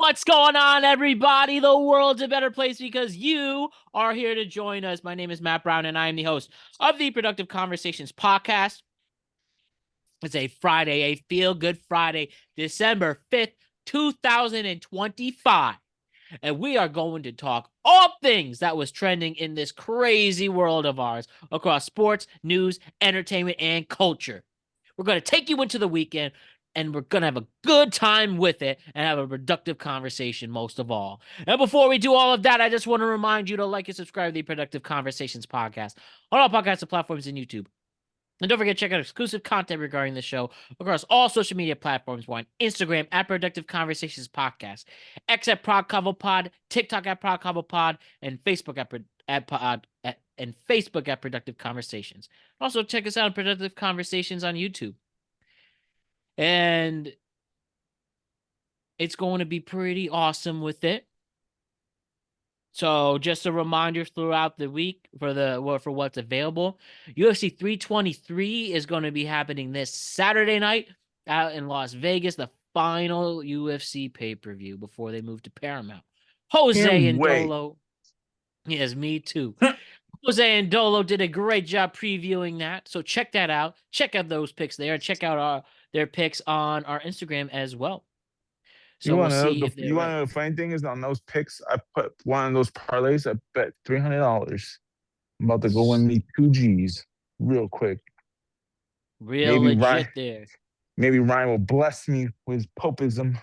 What's going on, everybody? The world's a better place because you are here to join us. My name is Matt Brown, and I am the host of the Productive Conversations podcast. It's a Friday, a feel-good Friday, December 5th, 2025. And we are going to talk all things that was trending in this crazy world of ours across sports, news, entertainment, and culture. We're going to take you into the weekend, and we're going to have a good time with it and have a productive conversation most of all. And before we do all of that, I just want to remind you to like and subscribe to the Productive Conversations podcast on all podcasting platforms and YouTube. And don't forget to check out exclusive content regarding the show across all social media platforms. We're on Instagram at Productive Conversations Podcast, X at ProdConvoPod, TikTok at ProdConvoPod, and Facebook at Productive Conversations. Also, check us out on Productive Conversations on YouTube. And it's going to be pretty awesome with it. So just a reminder throughout the week for what's available. UFC 323 is going to be happening this Saturday night out in Las Vegas, the final UFC pay-per-view before they move to Paramount. Jose and Dolo. Yes, me too. Jose and Dolo did a great job previewing that. So check that out. Check out those picks there. Check out their picks on our Instagram as well. So we'll see if you want to know the funny thing is on those picks, I put one of those parlays. I bet $300. I'm about to go win me 2 G's real quick. Real maybe legit there. Maybe Ryan will bless me with popism.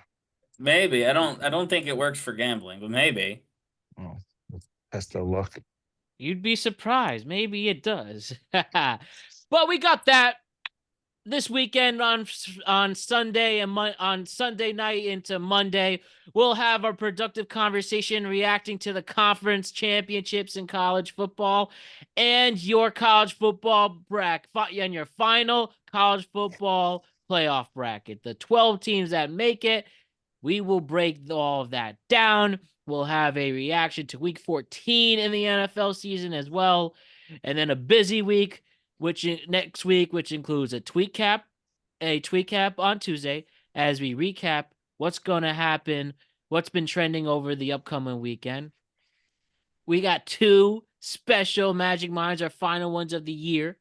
Maybe. I don't think it works for gambling, but maybe. Oh, test their luck. You'd be surprised. Maybe it does. But we got that. This weekend on Sunday and on Sunday night into Monday, we'll have our productive conversation reacting to the conference championships in college football and your college football bracket and your final college football playoff bracket. The 12 teams that make it, we will break all of that down. We'll have a reaction to week 14 in the NFL season as well, and then a busy week next week, which includes a tweet cap on Tuesday as we recap what's going to happen, what's been trending over the upcoming weekend. We got 2 special Magic Minds, our final ones of the year.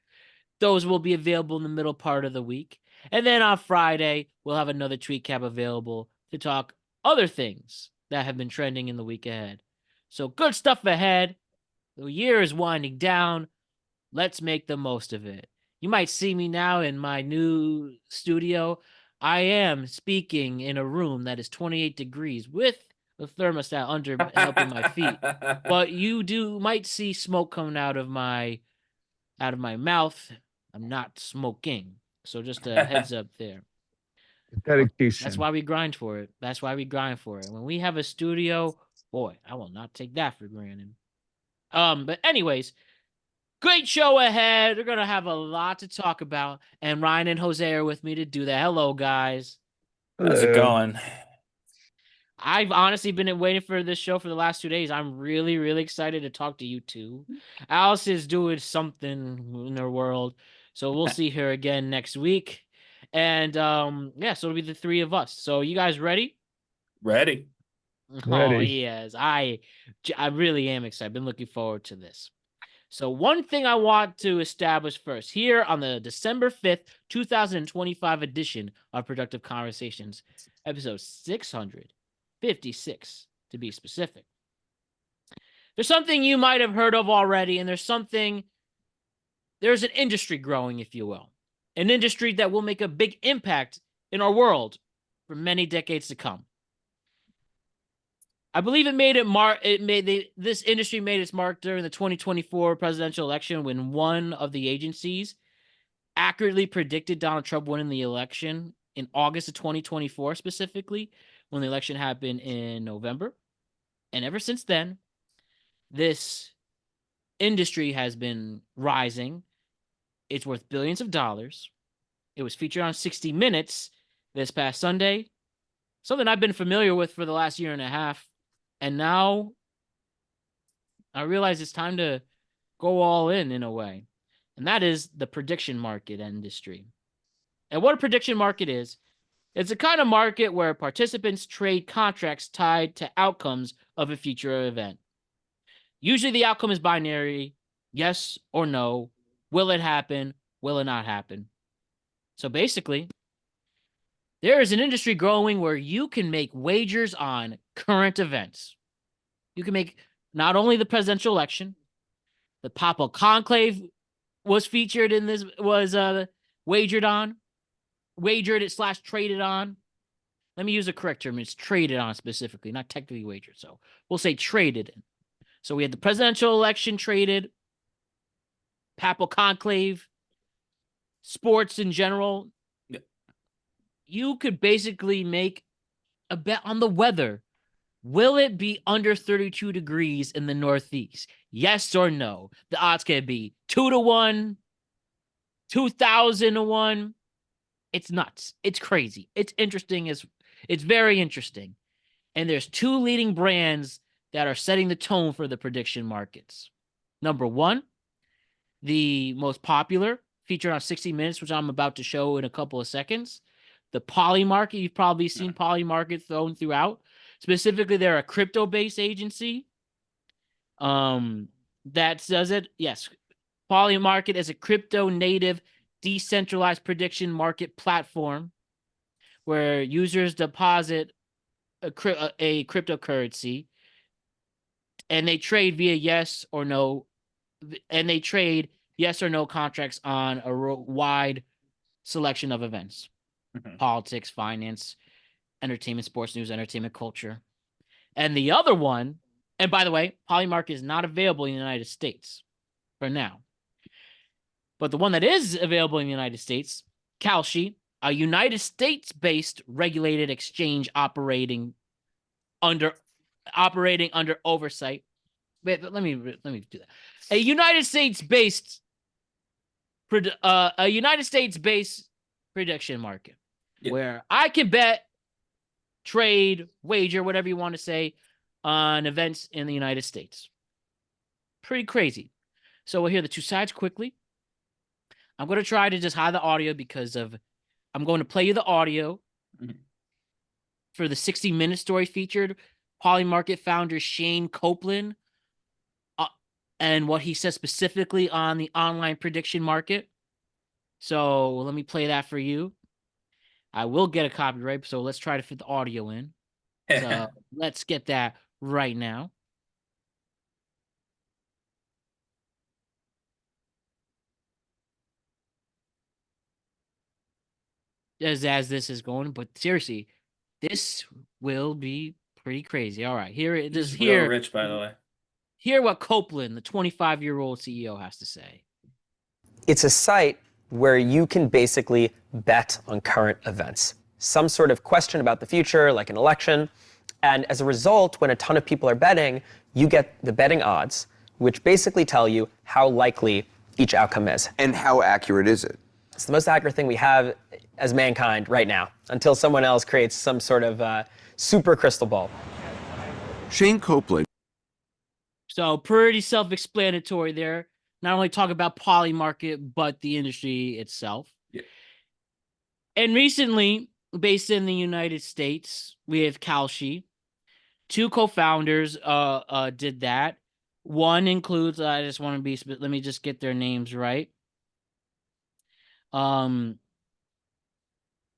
Those will be available in the middle part of the week. And then on Friday, we'll have another tweet cap available to talk other things that have been trending in the week ahead. So good stuff ahead. The year is winding down. Let's make the most of it. You might see me now in my new studio. I am speaking in a room that is 28 degrees with a thermostat under helping my feet. But you might see smoke coming out of my mouth. I'm not smoking. So just a heads up there. Dedication. That's why we grind for it. When we have a studio, boy, I will not take that for granted. But anyways, great show ahead. We're going to have a lot to talk about. And Ryan and Jose are with me to do that. Hello, guys. How's it going? I've honestly been waiting for this show for the last 2 days. I'm really, really excited to talk to you two. Alice is doing something in her world. So we'll see her again next week. And so it'll be the 3 of us. So you guys ready? Ready. Oh, yes. I really am excited. I've been looking forward to this. So one thing I want to establish first here on the December 5th, 2025 edition of Productive Conversations, episode 656 to be specific. There's something you might have heard of already, and there's an industry growing, if you will, an industry that will make a big impact in our world for many decades to come. I believe this industry made its mark during the 2024 presidential election when one of the agencies accurately predicted Donald Trump winning the election in August of 2024, specifically when the election happened in November. And ever since then, this industry has been rising. It's worth billions of dollars. It was featured on 60 Minutes this past Sunday, something I've been familiar with for the last year and a half. And now I realize it's time to go all in a way. And that is the prediction market industry. And what a prediction market is It's a kind of market where participants trade contracts tied to outcomes of a future event. Usually the outcome is binary, yes or no. Will it happen? Will it not happen? So basically, there is an industry growing where you can make wagers on current events. You can make not only the presidential election, the Papal Conclave was featured in this, was wagered / traded on. Let me use a correct term. It's traded on specifically, not technically wagered. So we'll say traded in. So we had the presidential election traded, Papal Conclave, sports in general. Yeah. You could basically make a bet on the weather. Will it be under 32 degrees in the Northeast? Yes or no? The odds can be 2-1, 2,000-1. It's nuts. It's crazy. It's interesting. It's very interesting. And there's two leading brands that are setting the tone for the prediction markets. Number one, the most popular, featured on 60 Minutes, which I'm about to show in a couple of seconds. The Polymarket. You've probably seen Polymarket thrown throughout. Specifically, they're a crypto-based agency that does it. Yes, Polymarket is a crypto-native, decentralized prediction market platform where users deposit a cryptocurrency and they trade via yes or no, and they trade yes or no contracts on a wide selection of events: politics, finance, entertainment, sports, news, entertainment, culture. And the other one, and by the way, Polymarket is not available in the United States for now. But the one that is available in the United States, Kalshi, a United States-based regulated exchange operating under oversight. Wait, let me do that. A United States-based prediction market where I can bet, trade, wager, whatever you want to say, on events in the United States. Pretty crazy. So we'll hear the two sides quickly. I'm going to try to just hide the audio because I'm going to play you the audio for the 60 Minute story featured Polymarket founder Shane Copeland and what he says specifically on the online prediction market. So let me play that for you. I will get a copyright, so let's try to fit the audio in. So let's get that right now. As this is going, but seriously, this will be pretty crazy. All right, here it is. Here, rich, by the way. Hear what Copeland, the 25-year-old CEO, has to say. It's a site where you can basically bet on current events, some sort of question about the future, like an election. And as a result, when a ton of people are betting, you get the betting odds, which basically tell you how likely each outcome is. And how accurate is it? It's the most accurate thing we have as mankind right now, until someone else creates some sort of super crystal ball. Shane Copeland. So pretty self-explanatory there. Not only talk about Polymarket, but the industry itself. Yeah. And recently, based in the United States, we have Kalshi. Two co-founders did that. One includes, I just want to be, let me just get their names right.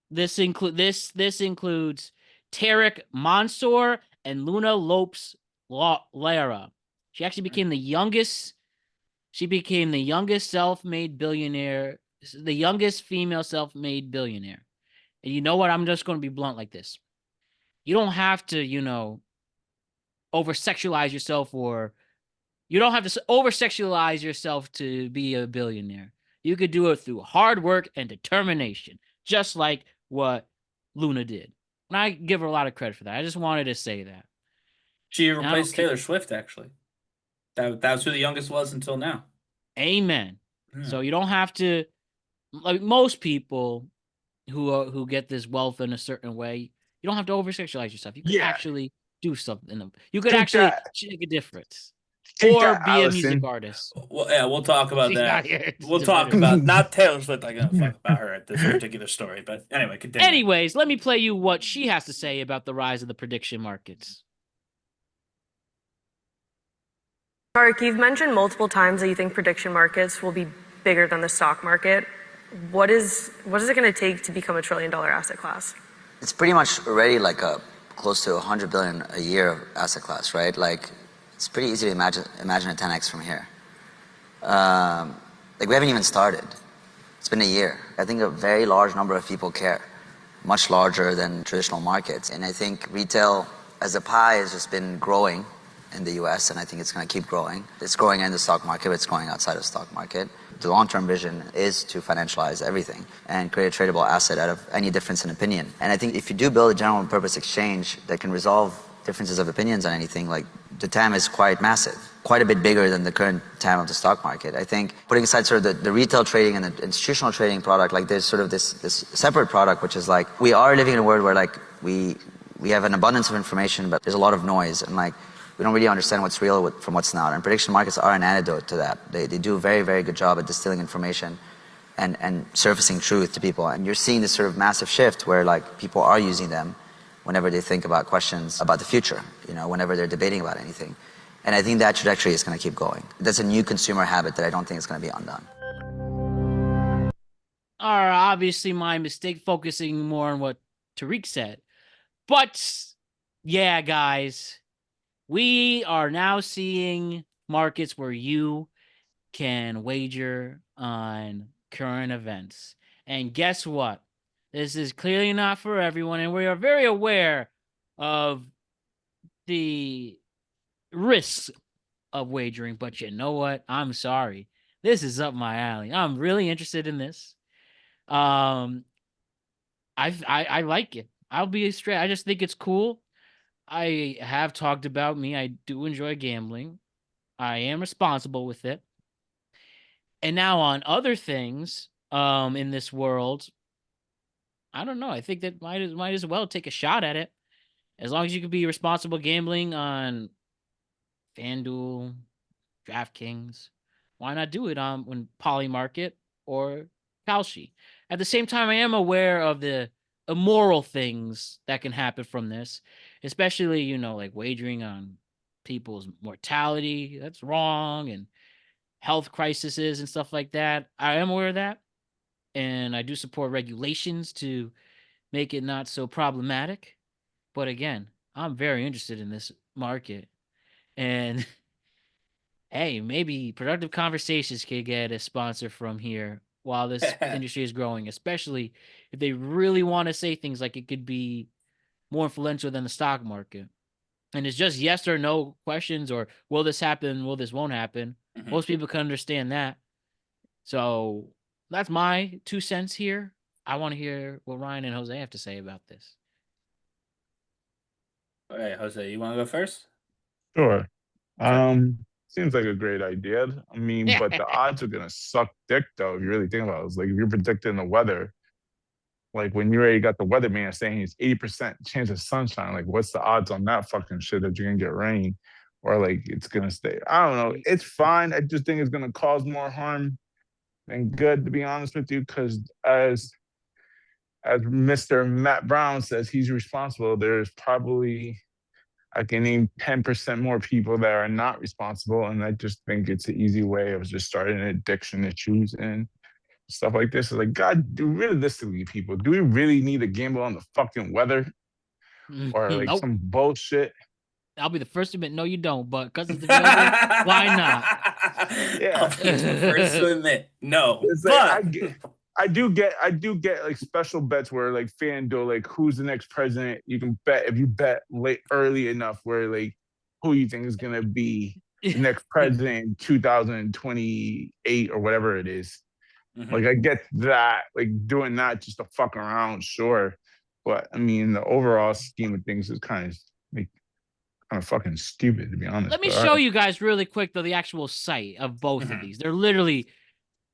This includes Tarek Mansour and Luna Lopes Lara. She actually became the youngest. She became the youngest self-made billionaire, the youngest female self-made billionaire. And you know what? I'm just going to be blunt like this. You don't have to, over-sexualize yourself, or you don't have to over-sexualize yourself to be a billionaire. You could do it through hard work and determination, just like what Luna did. And I give her a lot of credit for that. I just wanted to say that. She replaced Taylor Swift, actually. That's who the youngest was until now. Amen. So you don't have to, like most people who get this wealth in a certain way, you don't have to over-sexualize yourself. You can actually do something. You could actually make a difference. or be a music artist. Well, yeah, we'll talk about that. We'll talk about not Taylor Swift. I don't fuck about her at this particular story, but anyway, continue. Anyways, let me play you what she has to say about the rise of the prediction markets. Mark, you've mentioned multiple times that you think prediction markets will be bigger than the stock market. What is it going to take to become a $1 trillion asset class? It's pretty much already like a close to $100 billion a year asset class, right? Like, it's pretty easy to imagine a 10x from here. Like, we haven't even started. It's been a year. I think a very large number of people care, much larger than traditional markets. And I think retail as a pie has just been growing in the US, and I think it's going to keep growing. It's growing in the stock market, but it's growing outside of the stock market. The long-term vision is to financialize everything and create a tradable asset out of any difference in opinion. And I think if you do build a general purpose exchange that can resolve differences of opinions on anything, like, the TAM is quite massive, quite a bit bigger than the current TAM of the stock market. I think putting aside sort of the retail trading and the institutional trading product, like, there's sort of this separate product, which is like, we are living in a world where, like, we have an abundance of information, but there's a lot of noise, and, like, we don't really understand what's real from what's not. And prediction markets are an antidote to that. They do a very, very good job at distilling information and surfacing truth to people. And you're seeing this sort of massive shift where, like, people are using them whenever they think about questions about the future, you know, whenever they're debating about anything. And I think that trajectory is going to keep going. That's a new consumer habit that I don't think is going to be undone. Obviously my mistake focusing more on what Tariq said. But yeah, guys, we are now seeing markets where you can wager on current events. And guess what? This is clearly not for everyone, and we are very aware of the risks of wagering. But you know what? I'm sorry. This is up my alley. I'm really interested in this. I like it. I'll be straight. I just think it's cool. I have talked about me. I do enjoy gambling. I am responsible with it. And now on other things in this world, I don't know. I think that might as well take a shot at it. As long as you can be responsible gambling on FanDuel, DraftKings, why not do it on Polymarket or Kalshi? At the same time, I am aware of the immoral things that can happen from this, especially, you know, like wagering on people's mortality. That's wrong. And health crises and stuff like that. I am aware of that. And I do support regulations to make it not so problematic. But again, I'm very interested in this market. And hey, maybe Productive Conversations could get a sponsor from here while this industry is growing, especially if they really want to say things like it could be more influential than the stock market. And it's just yes or no questions, or will this happen, will this won't happen. Mm-hmm. Most people can understand that. So that's my 2 cents here. I want to hear what Ryan and Jose have to say about this. All right, Jose, you want to go first? Sure. Seems like a great idea. I mean, but the odds are gonna suck dick though, if you really think about it. It's like if you're predicting the weather, like when you already got the weatherman saying it's 80% chance of sunshine, like what's the odds on that fucking shit that you're gonna get rain or like it's gonna stay? I don't know. It's fine. I just think it's gonna cause more harm than good, to be honest with you, because as Mr. Matt Brown says, he's responsible. There's probably, I can name 10% more people that are not responsible. And I just think it's an easy way of just starting an addiction issues and stuff like this. It's like, God, realistically, people, do we really need to gamble on the fucking weather? Or like some bullshit? I'll be the first to admit, no, you don't. But because it's the weather, why not? Yeah, I'll be the first to admit, no. It's like, I do get like special bets where like FanDuel, like who's the next president? You can bet if you bet late early enough where like who you think is gonna be the next president in 2028 or whatever it is. Mm-hmm. Like I get that, like doing that just to fuck around, sure. But I mean the overall scheme of things is kind of fucking stupid, to be honest. Let me show you guys really quick though the actual site of both of these. They're literally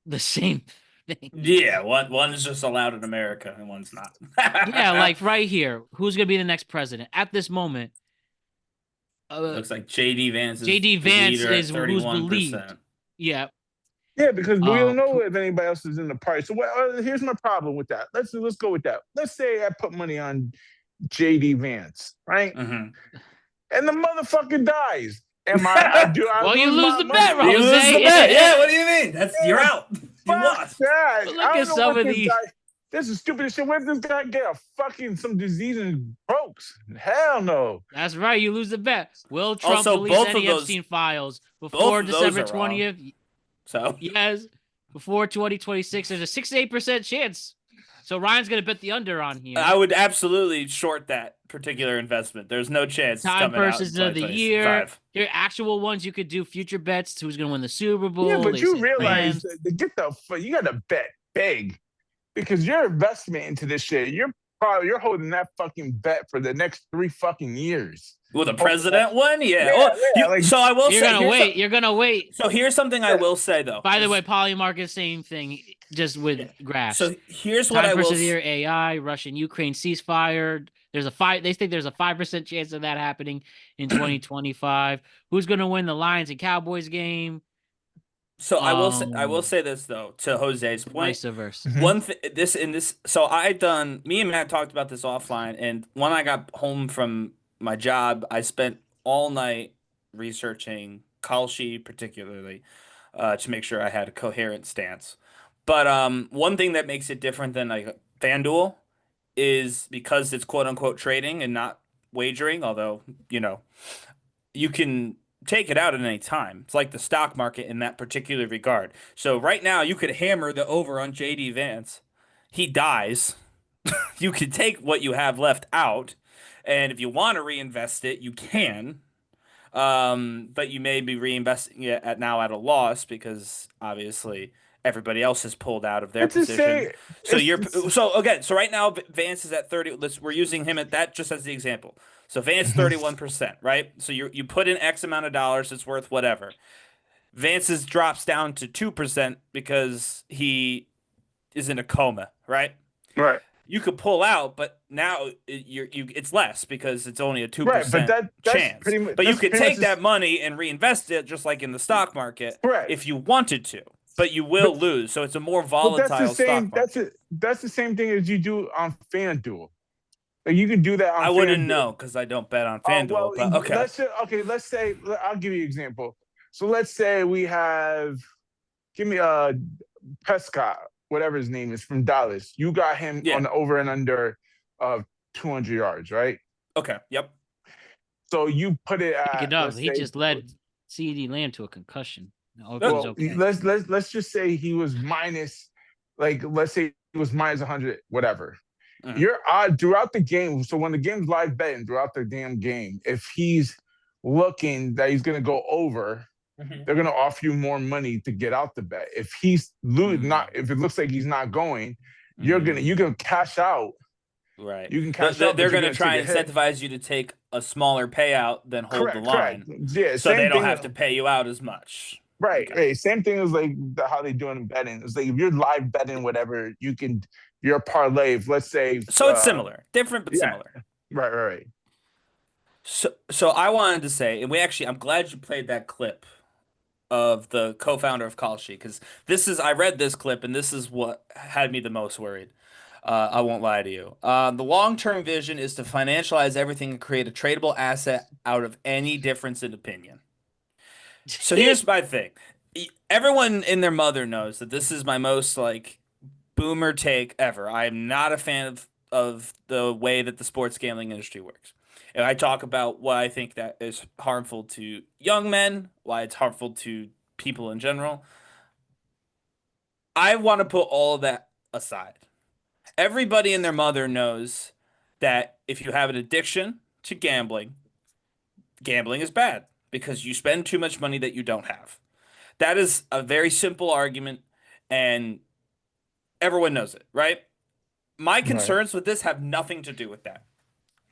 the same thing. Yeah, one is just allowed in America and one's not. Yeah, like right here. Who's gonna be the next president? At this moment, Looks like JD Vance is JD Vance leader is at who's 31%. believed. Yeah. Yeah, because we don't know if anybody else is in the party. So here's my problem with that. Let's go with that. Let's say I put money on JD Vance, right? Mm-hmm. And the motherfucker dies. I you lose lose my the money? bet, Rose. You lose the bet. Yeah, what do you mean? You're out. You Fuck lost. that. Look I at don't know some what of this these. guy. This is stupid shit. Where did this guy get some disease and brokes? Hell no. That's right. You lose the bet. Will Trump Also, release both any of those- Epstein files both before of those December are wrong. 20th? So Yes. Before 2026, there's a 68% chance. So Ryan's going to bet the under on here. I would absolutely short that particular investment. There's no chance it's Time coming out in person of the year. 2025. Here are actual ones you could do future bets. Who's going to win the Super Bowl? Yeah, but They you said realize Rams. you got to bet big because your investment into this shit, you're holding that fucking bet for the next 3 fucking years. Well, the president one? Yeah. So I will say. You're going to wait. So here's something I will say, though. By the way, Polymarket, same thing, just with graphs. So here's what Time I will person of the year, AI, Russian-Ukraine ceasefire. They think there's a 5% chance of that happening in 2025. Who's going to win the Lions and Cowboys game? So I will say this though, to Jose's point. Vice versa. One so me and Matt talked about this offline, and when I got home from my job, I spent all night researching Kalshi particularly, to make sure I had a coherent stance. But one thing that makes it different than like FanDuel is because it's quote unquote trading and not wagering, although, you can take it out at any time. It's like the stock market in that particular regard. So right now you could hammer the over on JD Vance. He dies. You could take what you have left out, and if you want to reinvest it, you can. But you may be reinvesting it at a loss because obviously everybody else has pulled out of their position. So right now Vance is at 30. We're using him at that just as the example. So Vance 31%, right? So you put in X amount of dollars, it's worth whatever. Vance's drops down to 2% because he is in a coma, right? Right. You could pull out, but now it's less because it's only a 2% that's chance. But you could take that money and reinvest it just like in the stock market if you wanted to. But you will lose, so it's a more volatile stock market. That's the same thing as you do on FanDuel. Like you could do that on I wouldn't know because I don't bet on FanDuel. But okay. Let's say I'll give you an example. So let's say we have Prescott, whatever his name is, from Dallas. You got him on the over and under of 200 yards, right? Okay. Yep. So you put it at. He just led CeeDee Lamb to a concussion. Let's just say he was minus, let's say he was minus 100, whatever. Mm-hmm. Your odd throughout the game. So when the game's live betting throughout the damn game, if he's looking that he's going to go over, they're going to offer you more money to get out the bet. If he's if it looks like he's not going, you can cash out. Right. You can cash out. They're going to try and incentivize you to take a smaller payout than hold the line. Yeah. So they don't have to pay you out as much. Right. Okay. Right. Same thing as how they do it in betting. It's like if you're live betting, whatever, you're a parlay. Let's say. So it's similar, different but similar. Right. So I wanted to say, and I'm glad you played that clip of the co-founder of Kalshi, because I read this clip and this is what had me the most worried. I won't lie to you. The long-term vision is to financialize everything and create a tradable asset out of any difference in opinion. So here's my thing. Everyone and their mother knows that this is my most boomer take ever. I am not a fan of the way that the sports gambling industry works. And I talk about why I think that is harmful to young men, why it's harmful to people in general. I want to put all of that aside. Everybody and their mother knows that if you have an addiction to gambling is bad because you spend too much money that you don't have. That is a very simple argument, and everyone knows it, right? My concerns with this have nothing to do with that.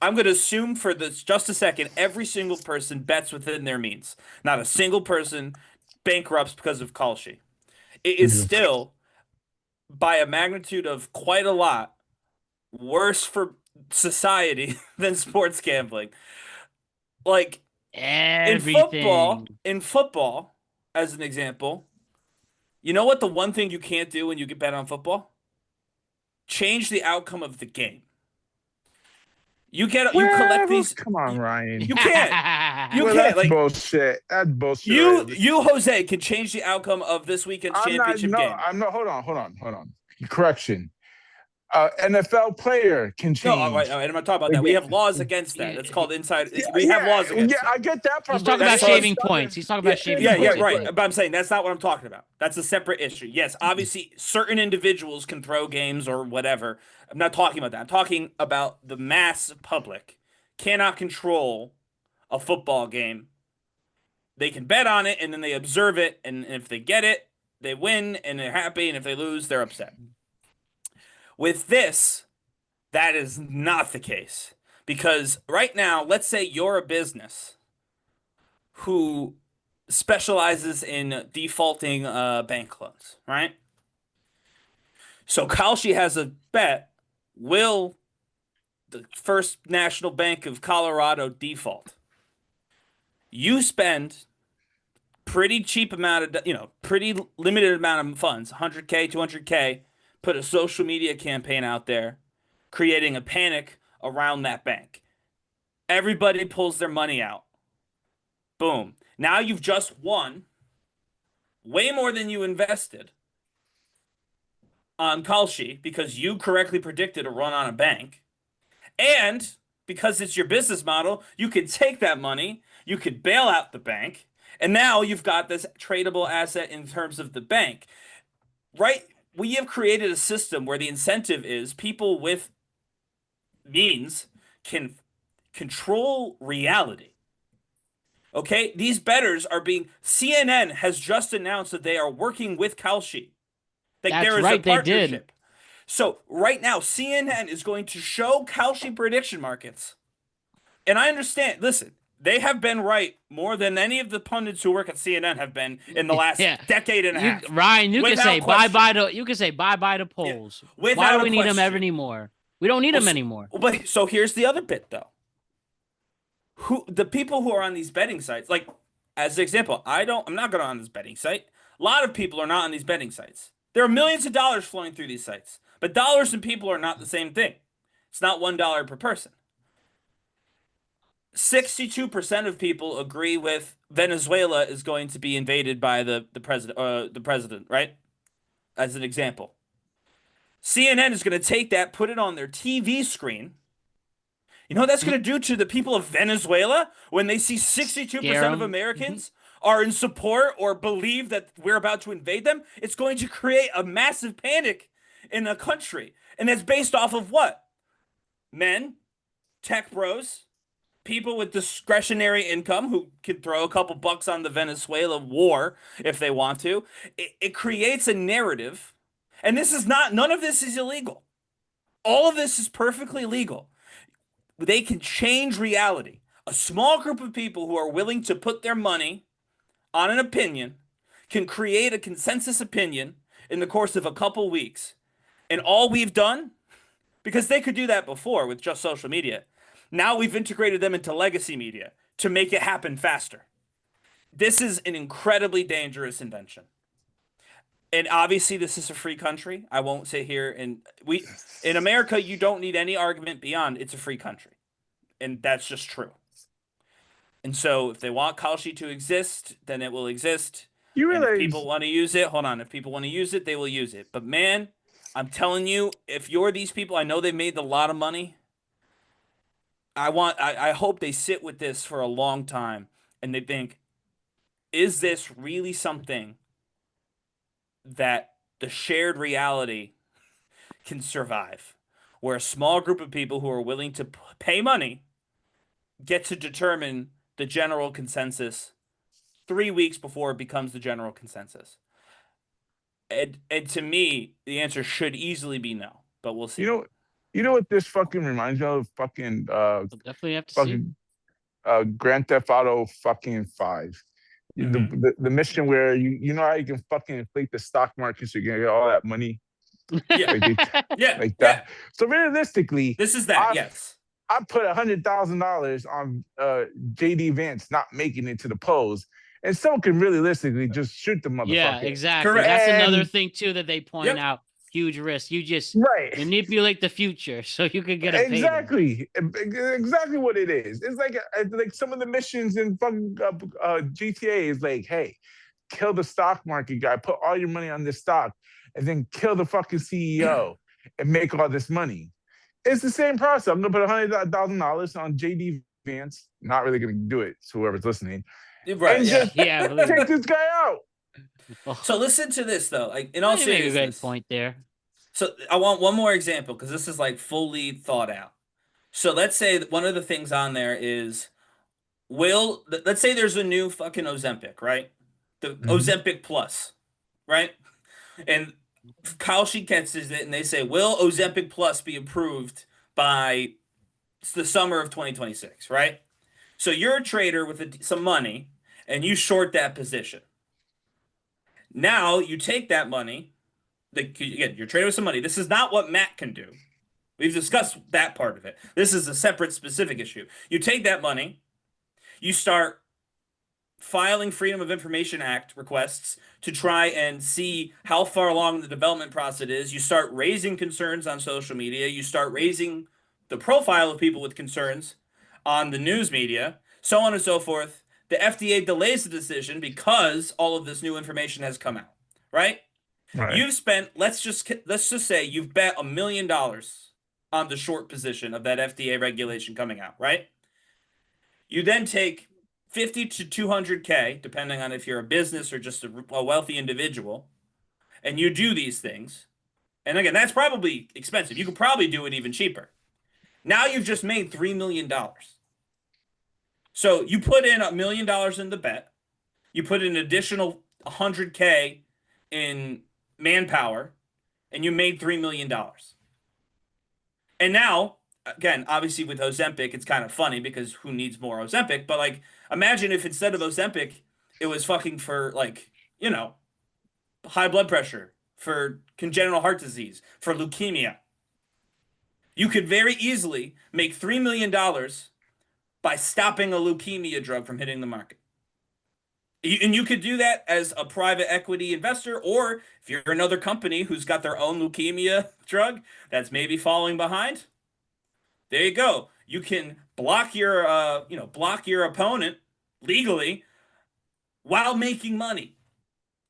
I'm going to assume for this just a second, every single person bets within their means. Not a single person bankrupts because of Kalshi. It is still, by a magnitude of quite a lot, worse for society than sports gambling. Everything. In football, as an example, you know what the one thing you can't do when you get bet on football? Change the outcome of the game. You collect these. Come on, Ryan. You can't. You can't. That's Like bullshit. That's bullshit. you, Jose, can change the outcome of this weekend's championship game. I'm not. Hold on. Correction. NFL player can change. No, wait, I'm not talking about that. We have laws against that. It's called inside. We have laws against that. I get that part. He's talking about shaving points. He's talking about shaving points. Yeah, right. But I'm saying that's not what I'm talking about. That's a separate issue. Yes, obviously, certain individuals can throw games or whatever. I'm not talking about that. I'm talking about the mass public cannot control a football game. They can bet on it, and then they observe it, and if they get it, they win, and they're happy, and if they lose, they're upset. With this, that is not the case. Because right now, let's say you're a business who specializes in defaulting bank loans, right? So Kalshi has a bet, will the First National Bank of Colorado default? You spend pretty cheap amount of, pretty limited amount of funds, 100K, 200K, put a social media campaign out there, creating a panic around that bank. Everybody pulls their money out. Boom. Now you've just won way more than you invested on Kalshi because you correctly predicted a run on a bank. And because it's your business model, you could take that money, you could bail out the bank, and now you've got this tradable asset in terms of the bank. Right? We have created a system where the incentive is people with means can control reality. Okay? These bettors are CNN has just announced that they are working with Kalshi. There is a partnership. They did. So right now, CNN is going to show Kalshi prediction markets. And I understand, listen, they have been right more than any of the pundits who work at CNN have been in the last decade and a half. Ryan, you can say bye-bye to polls. Why do we need them anymore? We don't need them anymore. But so here's the other bit though. The people who are on these betting sites, like as an example, I'm not going on this betting site. A lot of people are not on these betting sites. There are millions of dollars flowing through these sites, but dollars and people are not the same thing. It's not $1 per person. 62% of people agree with Venezuela is going to be invaded by the president, right? As an example. CNN is going to take that, put it on their TV screen. You know what that's going to do to the people of Venezuela when they see 62% of Americans are in support or believe that we're about to invade them? It's going to create a massive panic in the country. And that's based off of what? Men, tech bros, people with discretionary income who can throw a couple bucks on the Venezuela war if they want to. It creates a narrative. And none of this is illegal. All of this is perfectly legal. They can change reality. A small group of people who are willing to put their money on an opinion can create a consensus opinion in the course of a couple weeks. And all we've done, because they could do that before with just social media, now we've integrated them into legacy media to make it happen faster. This is an incredibly dangerous invention. And obviously this is a free country. I won't sit here in America, you don't need any argument beyond it's a free country. And that's just true. And so if they want Kalshi to exist, then it will exist. If people want to use it, if people want to use it, they will use it. But man, I'm telling you, if you're these people, I know they made a lot of money. I hope they sit with this for a long time and they think, is this really something that the shared reality can survive, where a small group of people who are willing to pay money get to determine the general consensus 3 weeks before it becomes the general consensus? And to me, the answer should easily be no, but we'll see. You know what this fucking reminds me of? Fucking we'll definitely have to see. Grand Theft Auto fucking 5. The mission where you know how you can fucking inflate the stock market so you can get all that money. Yeah. Like that. So realistically, this is that. Yes. I put $100,000 on JD Vance not making it to the polls, and someone can realistically just shoot the motherfucker. Yeah, exactly. Correct. That's another And- thing too that they point Yep. out. Huge risk. You just Right. manipulate the future so you can get a payday. Exactly what it is. It's like some of the missions in fucking GTA is like, hey, kill the stock market guy, put all your money on this stock, and then kill the fucking CEO and make all this money. It's the same process. I'm gonna put $100,000 on JD Vance. Not really gonna do it. So whoever's listening, Right. and Yeah. just Yeah, believe take me. this guy out. So listen to this though. Like in all You make a seriousness. good point there. So I want one more example because this is like fully thought out. So let's say that one of the things on there is let's say there's a new fucking Ozempic, right? The Ozempic Plus, right? And Kalshi catches it and they say, will Ozempic Plus be approved by the summer of 2026, right? So you're a trader with some money and you short that position. Now you take that money. Again, you're trading with some money. This is not what Matt can do. We've discussed that part of it. This is a separate specific issue. You take that money, you start filing Freedom of Information Act requests to try and see how far along the development process is. You start raising concerns on social media. You start raising the profile of people with concerns on the news media, so on and so forth. The FDA delays the decision because all of this new information has come out, right? Right. You've spent, let's just say you've bet $1 million on the short position of that FDA regulation coming out, right? You then take 50 to 200K, depending on if you're a business or just a wealthy individual, and you do these things. And again, that's probably expensive. You could probably do it even cheaper. Now you've just made $3 million. So you put in $1 million in the bet. You put in an additional 100K in manpower, and you made $3 million. And now, again, obviously with Ozempic, it's kind of funny because who needs more Ozempic? But like, imagine if instead of Ozempic, it was fucking for like, you know, high blood pressure, for congenital heart disease, for leukemia. You could very easily make $3 million by stopping a leukemia drug from hitting the market. And you could do that as a private equity investor, or if you're another company who's got their own leukemia drug that's maybe falling behind, there you go. You can block your opponent legally while making money.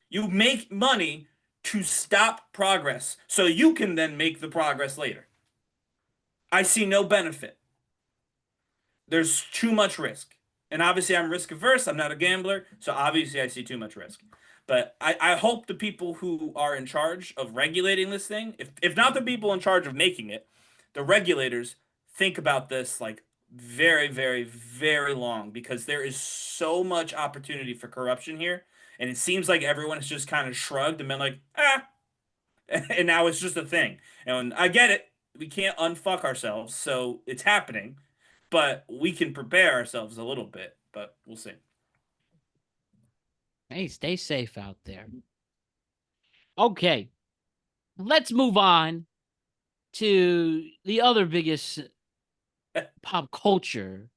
You make money to stop progress so you can then make the progress later. I see no benefit. There's too much risk. And obviously I'm risk averse. I'm not a gambler. So obviously I see too much risk. But I hope the people who are in charge of regulating this thing, if not the people in charge of making it, the regulators think about this like very, very, very long, because there is so much opportunity for corruption here. And it seems like everyone has just kind of shrugged and been like, and now it's just a thing. And I get it. We can't unfuck ourselves. So it's happening. But we can prepare ourselves a little bit, but we'll see. Hey, stay safe out there. Okay, let's move on to the other biggest pop culture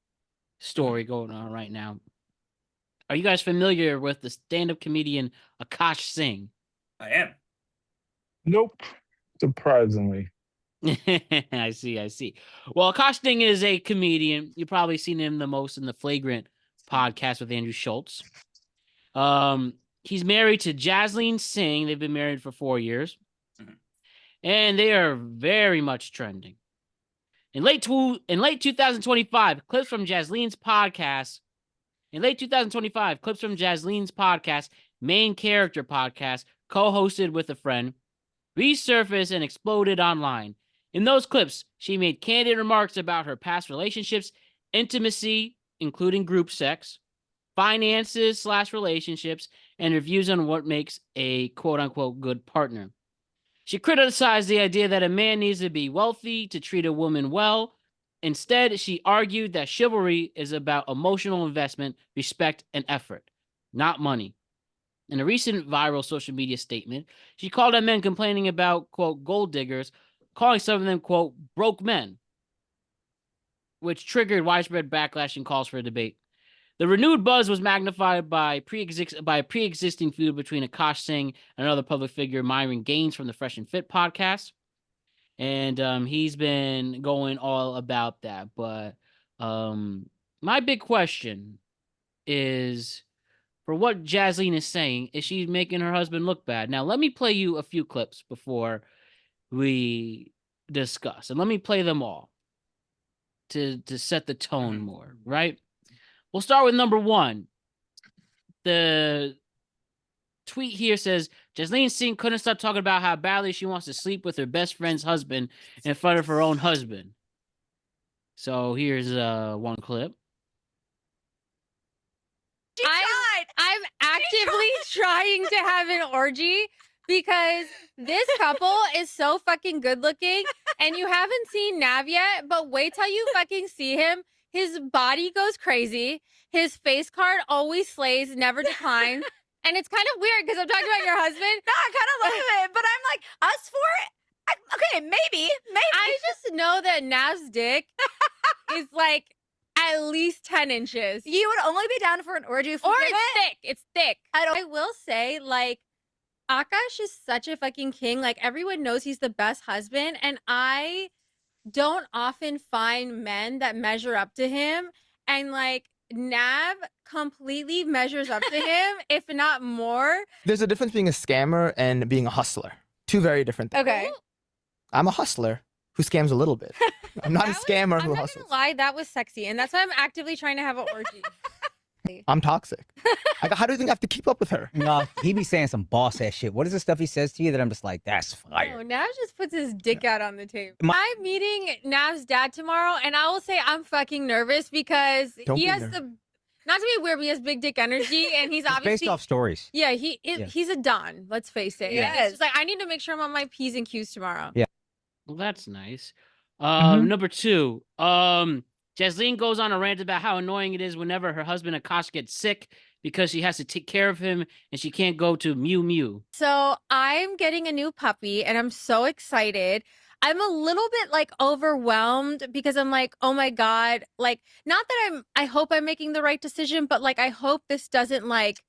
story going on right now. Are you guys familiar with the stand-up comedian Akaash Singh? I am. Nope. Surprisingly. I see. Well, Akaash Singh is a comedian. You've probably seen him the most in the Flagrant podcast with Andrew Schultz. He's married to Jasleen Singh. They've been married for 4 years. Mhm. And they are very much trending. In late 2025, clips from Jasleen's podcast, Main Character Podcast, co-hosted with a friend, resurfaced and exploded online. In those clips, she made candid remarks about her past relationships, intimacy, including group sex, finances/relationships, and her views on what makes a quote-unquote good partner. She criticized the idea that a man needs to be wealthy to treat a woman well. Instead, she argued that chivalry is about emotional investment, respect, and effort, not money. In a recent viral social media statement, she called out men complaining about, quote, gold diggers, calling some of them, quote, broke men. which triggered widespread backlash and calls for a debate. The renewed buzz was magnified by pre-existing feud between Akaash Singh and another public figure, Myron Gaines from the Fresh and Fit podcast. And he's been going all about that. But my big question is, for what Jasleen is saying, is she making her husband look bad? Now, let me play you a few clips before we discuss. And let me play them all to set the tone more, right? We'll start with number one. The tweet here says, Jasleen Singh couldn't stop talking about how badly she wants to sleep with her best friend's husband in front of her own husband. So here's one clip. I'm actively trying to have an orgy because this couple is so fucking good looking, and you haven't seen Nav yet, but wait till you fucking see him. His body goes crazy. His face card always slays, never declines. And it's kind of weird because I'm talking about your husband. No, I kind of love it, but I'm like, us for it? Okay, maybe. I just know that Nav's dick is like at least 10 inches. You would only be down for an orgy if or we did it's it? thick. It's thick. I will say, like, Akaash is such a fucking king. Like, everyone knows he's the best husband, and I don't often find men that measure up to him. And like, Nav completely measures up to him, if not more. There's a difference being a scammer and being a hustler. Two very different things. Okay. I'm a hustler who scams a little bit. I'm not a scammer who I'm not hustles. gonna lie, that was sexy, and that's why I'm actively trying to have an orgy. I'm toxic. How do you think I have to keep up with her? No, he be saying some boss ass shit. What is the stuff he says to you that I'm just like, that's fire? Oh, Nav just puts his dick out on the table. I'm meeting Nav's dad tomorrow, and I will say I'm fucking nervous because he has the, not to be weird, but he has big dick energy, and he's obviously based off stories. Yeah, he's a don. Let's face it. Yeah. It's just like, I need to make sure I'm on my P's and Q's tomorrow. Yeah. Well, that's nice. Number two, Jasleen goes on a rant about how annoying it is whenever her husband Akaash gets sick because she has to take care of him and she can't go to Mew Mew. So I'm getting a new puppy and I'm so excited. I'm a little bit like overwhelmed because I'm like, oh my God, like, not that I hope I'm making the right decision, but like, I hope this doesn't like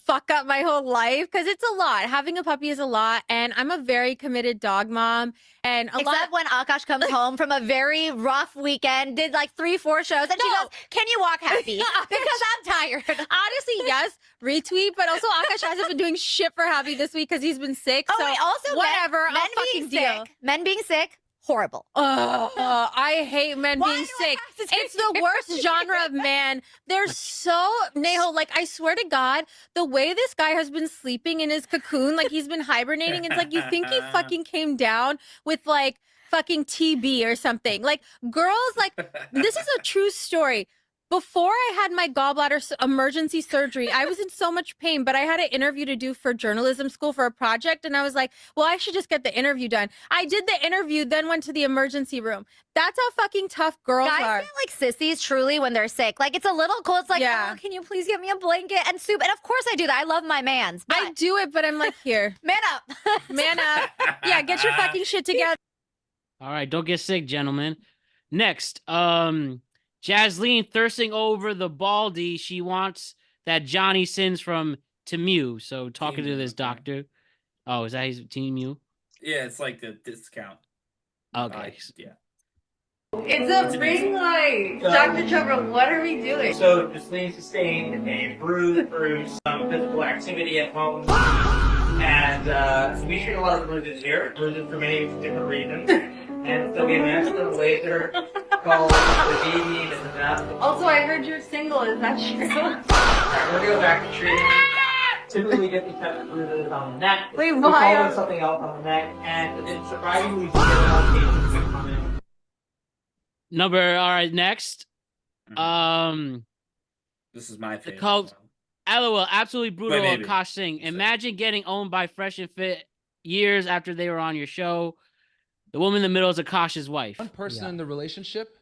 fuck up my whole life, because it's a lot. Having a puppy is a lot, and I'm a very committed dog mom. And Except when Akaash comes home from a very rough weekend, did like 3-4 shows, and she goes, "Can you walk happy?" Because I'm tired. Honestly, yes, retweet. But also, Akaash hasn't been doing shit for Happy this week because he's been sick. Oh, so wait, also whatever. Men I'll fucking deal. Men being sick, horrible. I hate men being sick. It's the worst genre of man. They're so Neho, like, I swear to God, the way this guy has been sleeping in his cocoon, like he's been hibernating, it's like you think he fucking came down with like fucking TB or something. Like, girls, like, this is a true story. Before I had my gallbladder emergency surgery, I was in so much pain, but I had an interview to do for journalism school for a project. And I was like, well, I should just get the interview done. I did the interview, then went to the emergency room. That's how fucking tough girls are. Guys feel like sissies truly when they're sick. Like, it's a little cold. It's like, Yeah. oh, can you please get me a blanket and soup? And of course I do that. I love my mans. But I do it, but I'm like, here, man up. man up. Yeah, get your fucking shit together. All right, don't get sick, gentlemen. Next, Jasleen thirsting over the baldy. She wants that Johnny Sins from Temu. So talking to this doctor. Oh, is that his Team Mew? Yeah, it's like the discount. Okay. Yeah. It's a ring light. Dr. Chopra, what are we doing? So Jasleen sustained a bruise through some physical activity at home. And we treat a lot of bruises here, bruises for many different reasons. And so we have a laser called the baby and the death. Also, I heard you're single. Is that true? Alright, we're gonna go back to treating. Typically we get these types of bruises on the neck. Wait, we why? call it something else on the neck, and it's surprisingly we get enough patients that come in. All right, next. This is my favorite. Called LOL, absolutely brutal. Wait, maybe. Akaash Singh. Imagine getting owned by Fresh and Fit years after they were on your show. The woman in the middle is Akash's wife. One person in the relationship,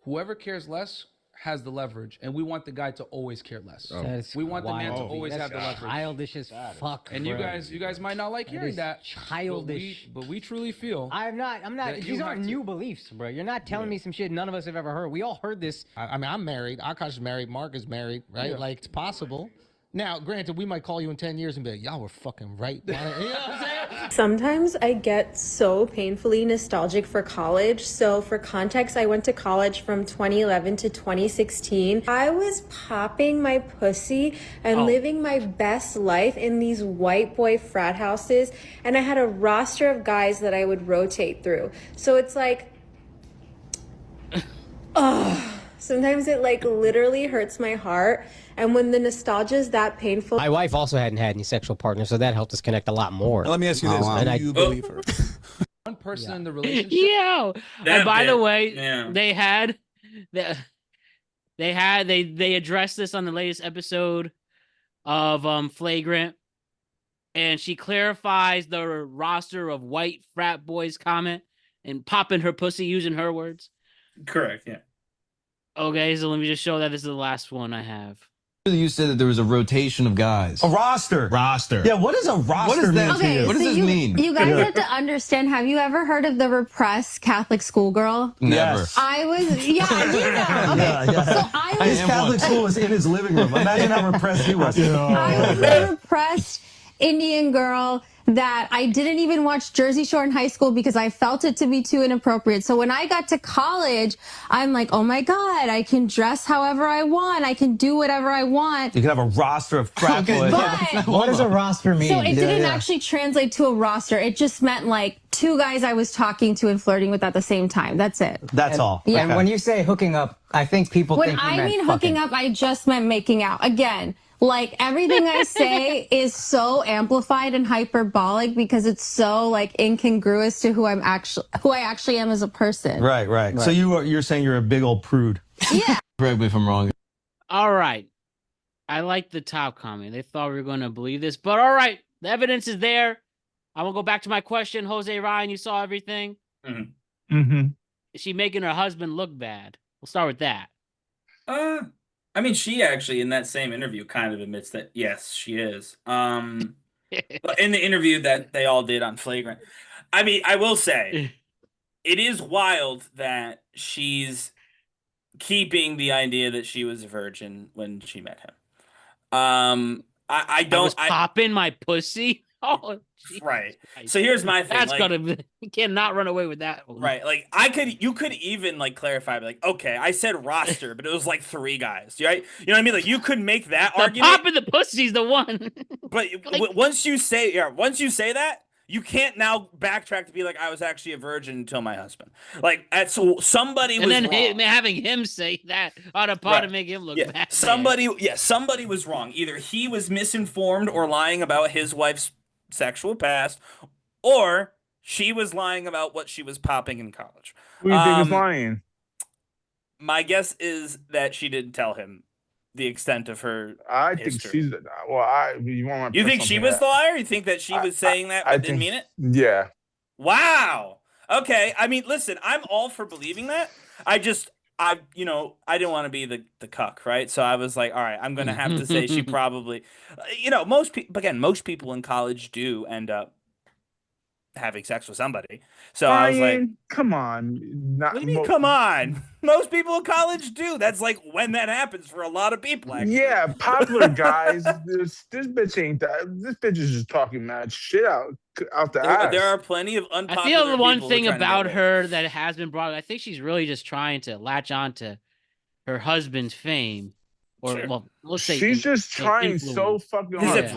whoever cares less has the leverage, and we want the guy to always care less. We want the man to always have the leverage. Childish as fuck. And you guys might not like hearing that. Childish. But we truly feel. I'm not. These aren't new beliefs, bro. You're not telling me some shit none of us have ever heard. We all heard this. I mean, I'm married. Akaash is married. Mark is married, right? Yeah. Like, it's possible. Now, granted, we might call you in 10 years and be like, y'all were fucking right. You know what I'm saying? Sometimes I get so painfully nostalgic for college. So for context, I went to college from 2011 to 2016. I was popping my pussy and living my best life in these white boy frat houses. And I had a roster of guys that I would rotate through. So it's like, sometimes it like literally hurts my heart. And when the nostalgia is that painful. My wife also hadn't had any sexual partners, so that helped us connect a lot more. Let me ask you this: do you believe her? One person in the relationship. Yeah. And by the way, they addressed this on the latest episode of Flagrant, and she clarifies the roster of white frat boys comment and popping her pussy using her words. Correct. Yeah. Okay, so let me just show that this is the last one I have. You said that there was a rotation of guys. A roster. Yeah, what is a roster? What does that Okay, mean? What does this mean? You guys have to understand. Have you ever heard of the repressed Catholic schoolgirl? Never. I was, you know. Okay, so I was. His Catholic school was in his living room. Imagine how repressed he was. I was a repressed Indian girl that I didn't even watch Jersey Shore in high school because I felt it to be too inappropriate. So when I got to college, I'm like, oh my God, I can dress however I want. I can do whatever I want. You can have a roster of frat boys. But What does a roster mean? so it didn't actually translate to a roster. It just meant like two guys I was talking to and flirting with at the same time. That's it. That's all. Yeah. And when you say hooking up, I think people When think you I meant mean fucking. hooking up, I just meant making out. Again, like everything I say is so amplified and hyperbolic because it's so like incongruous to who I actually am as a person. Right. So you're saying you're a big old prude. Yeah. Correct me if I'm wrong. All right. I like the top comment. They thought we were going to believe this, but all right. The evidence is there. I want to go back to my question. Jose Ryan, you saw everything? Mm-hmm. Is she making her husband look bad? We'll start with that. I mean, she actually in that same interview kind of admits that yes, she is. But in the interview that they all did on Flagrant, I mean, I will say, it is wild that she's keeping the idea that she was a virgin when she met him. I was popping my pussy. Oh, right. So here's my thing. That's like, you cannot run away with that one. Right. Like you could even like clarify, like, okay, I said roster, but it was like 3 guys, right? You know what I mean? Like you could make that argument. Popping the pussy's the one. But like, once you say that, you can't now backtrack to be like, I was actually a virgin until my husband. Like somebody was and then wrong. having him say that on a pot to make him look bad. Somebody was wrong. Either he was misinformed or lying about his wife's sexual past, or she was lying about what she was popping in college. Who do you think is lying? My guess is that she didn't tell him the extent of her I history. think she's well. You think she was the liar? You think that she was saying that but didn't mean it? Yeah. Wow. Okay. I mean, listen, I'm all for believing that. I didn't want to be the cuck, right? So I was like, all right, I'm gonna have to say she probably, most people in college do end up having sex with somebody. So I was like, come on. What do you mean, come on? Most people in college do. That's like when that happens for a lot of people, actually. Yeah, popular guys. This bitch ain't that. This bitch is just talking mad shit out the ass. There are plenty of unpopular I feel the one people thing who are trying to about get her that has been brought. I think she's really just trying to latch on to her husband's fame, or Sure. well, let's say she's just trying so fucking hard.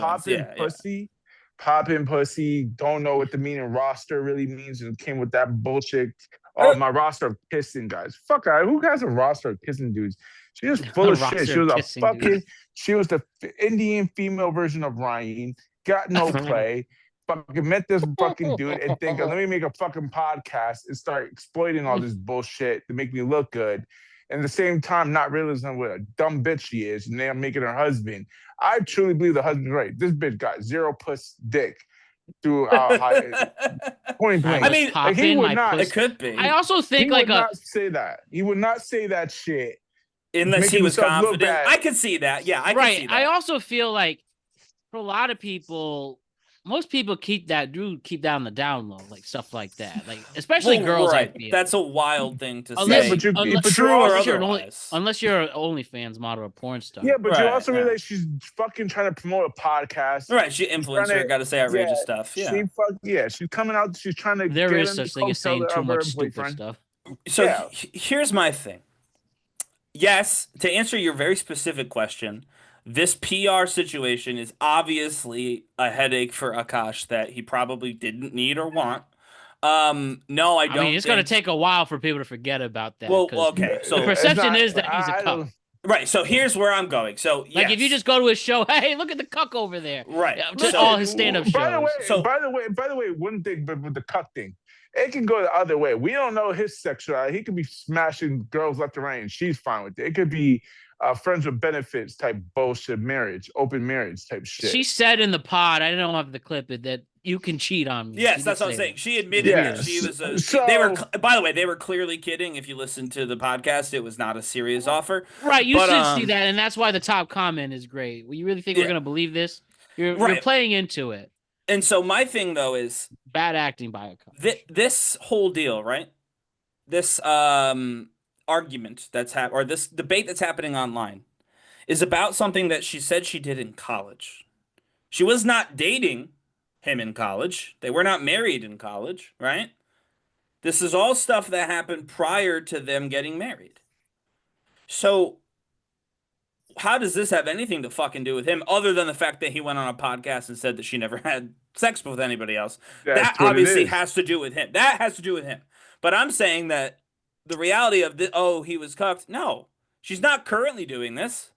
Popping pussy. Don't know what the meaning roster really means, and came with that bullshit. Oh, my roster of kissing guys. Fuck her. Who has a roster of kissing dudes? She's just full of shit. She was a fucking. She was the Indian female version of Ryan. Got no play. Fucking met this fucking dude and think, let me make a fucking podcast and start exploiting all this bullshit to make me look good. And at the same time, not realizing what a dumb bitch she is, and then making her husband. I truly believe the husband's right. This bitch got 0 puss dick through point blank. I mean, he would not. It could be. I also think he would not say that. He would not say that shit Unless Making he was himself look confident. bad. I could see that. Yeah, I could see that. I also feel like for a lot of people, most people keep that on the down low, like stuff like that. Like especially girls. Right. I feel. That's a wild thing to Unless, say. unless, unless you're an OnlyFans model or porn star. Yeah, but you also realize she's fucking trying to promote a podcast. Right, she influencer, got to say outrageous stuff. Yeah, she's coming out. She's trying to. There get is in such the thing as saying coattails too of her much stupid boyfriend. stuff. So here's my thing. Yes, to answer your very specific question, this PR situation is obviously a headache for Akaash that he probably didn't need or want. No, I don't. I mean, it's going to take a while for people to forget about that. Well, okay. So the perception is that he's a cuck. Right. So here's where I'm going. So like if you just go to his show, hey, look at the cuck over there. Right. Just all his stand-up shows. By the way, one thing, but with the cuck thing, it can go the other way. We don't know his sexuality. He could be smashing girls left and right, and she's fine with it. It could be friends with benefits type bullshit marriage, open marriage type shit. She said in the pod, I don't have the clip, that you can cheat on me. Yes, that's what I'm saying. She admitted that she was they were, by the way, they were clearly kidding. If you listen to the podcast, it was not a serious offer. Right, you should see that, and that's why the top comment is great. Well, you really think we're going to believe this? You're playing into it. And so my thing, though, is... bad acting by a couple. This whole deal, right? This argument that's or this debate that's happening online is about something that she said she did in college. She was not dating him in college. They were not married in college, right? This is all stuff that happened prior to them getting married. So how does this have anything to fucking do with him other than the fact that he went on a podcast and said that she never had sex with anybody else? That obviously has to do with him. That has to do with him. But I'm saying that the reality of he was cucked. No, she's not currently doing this.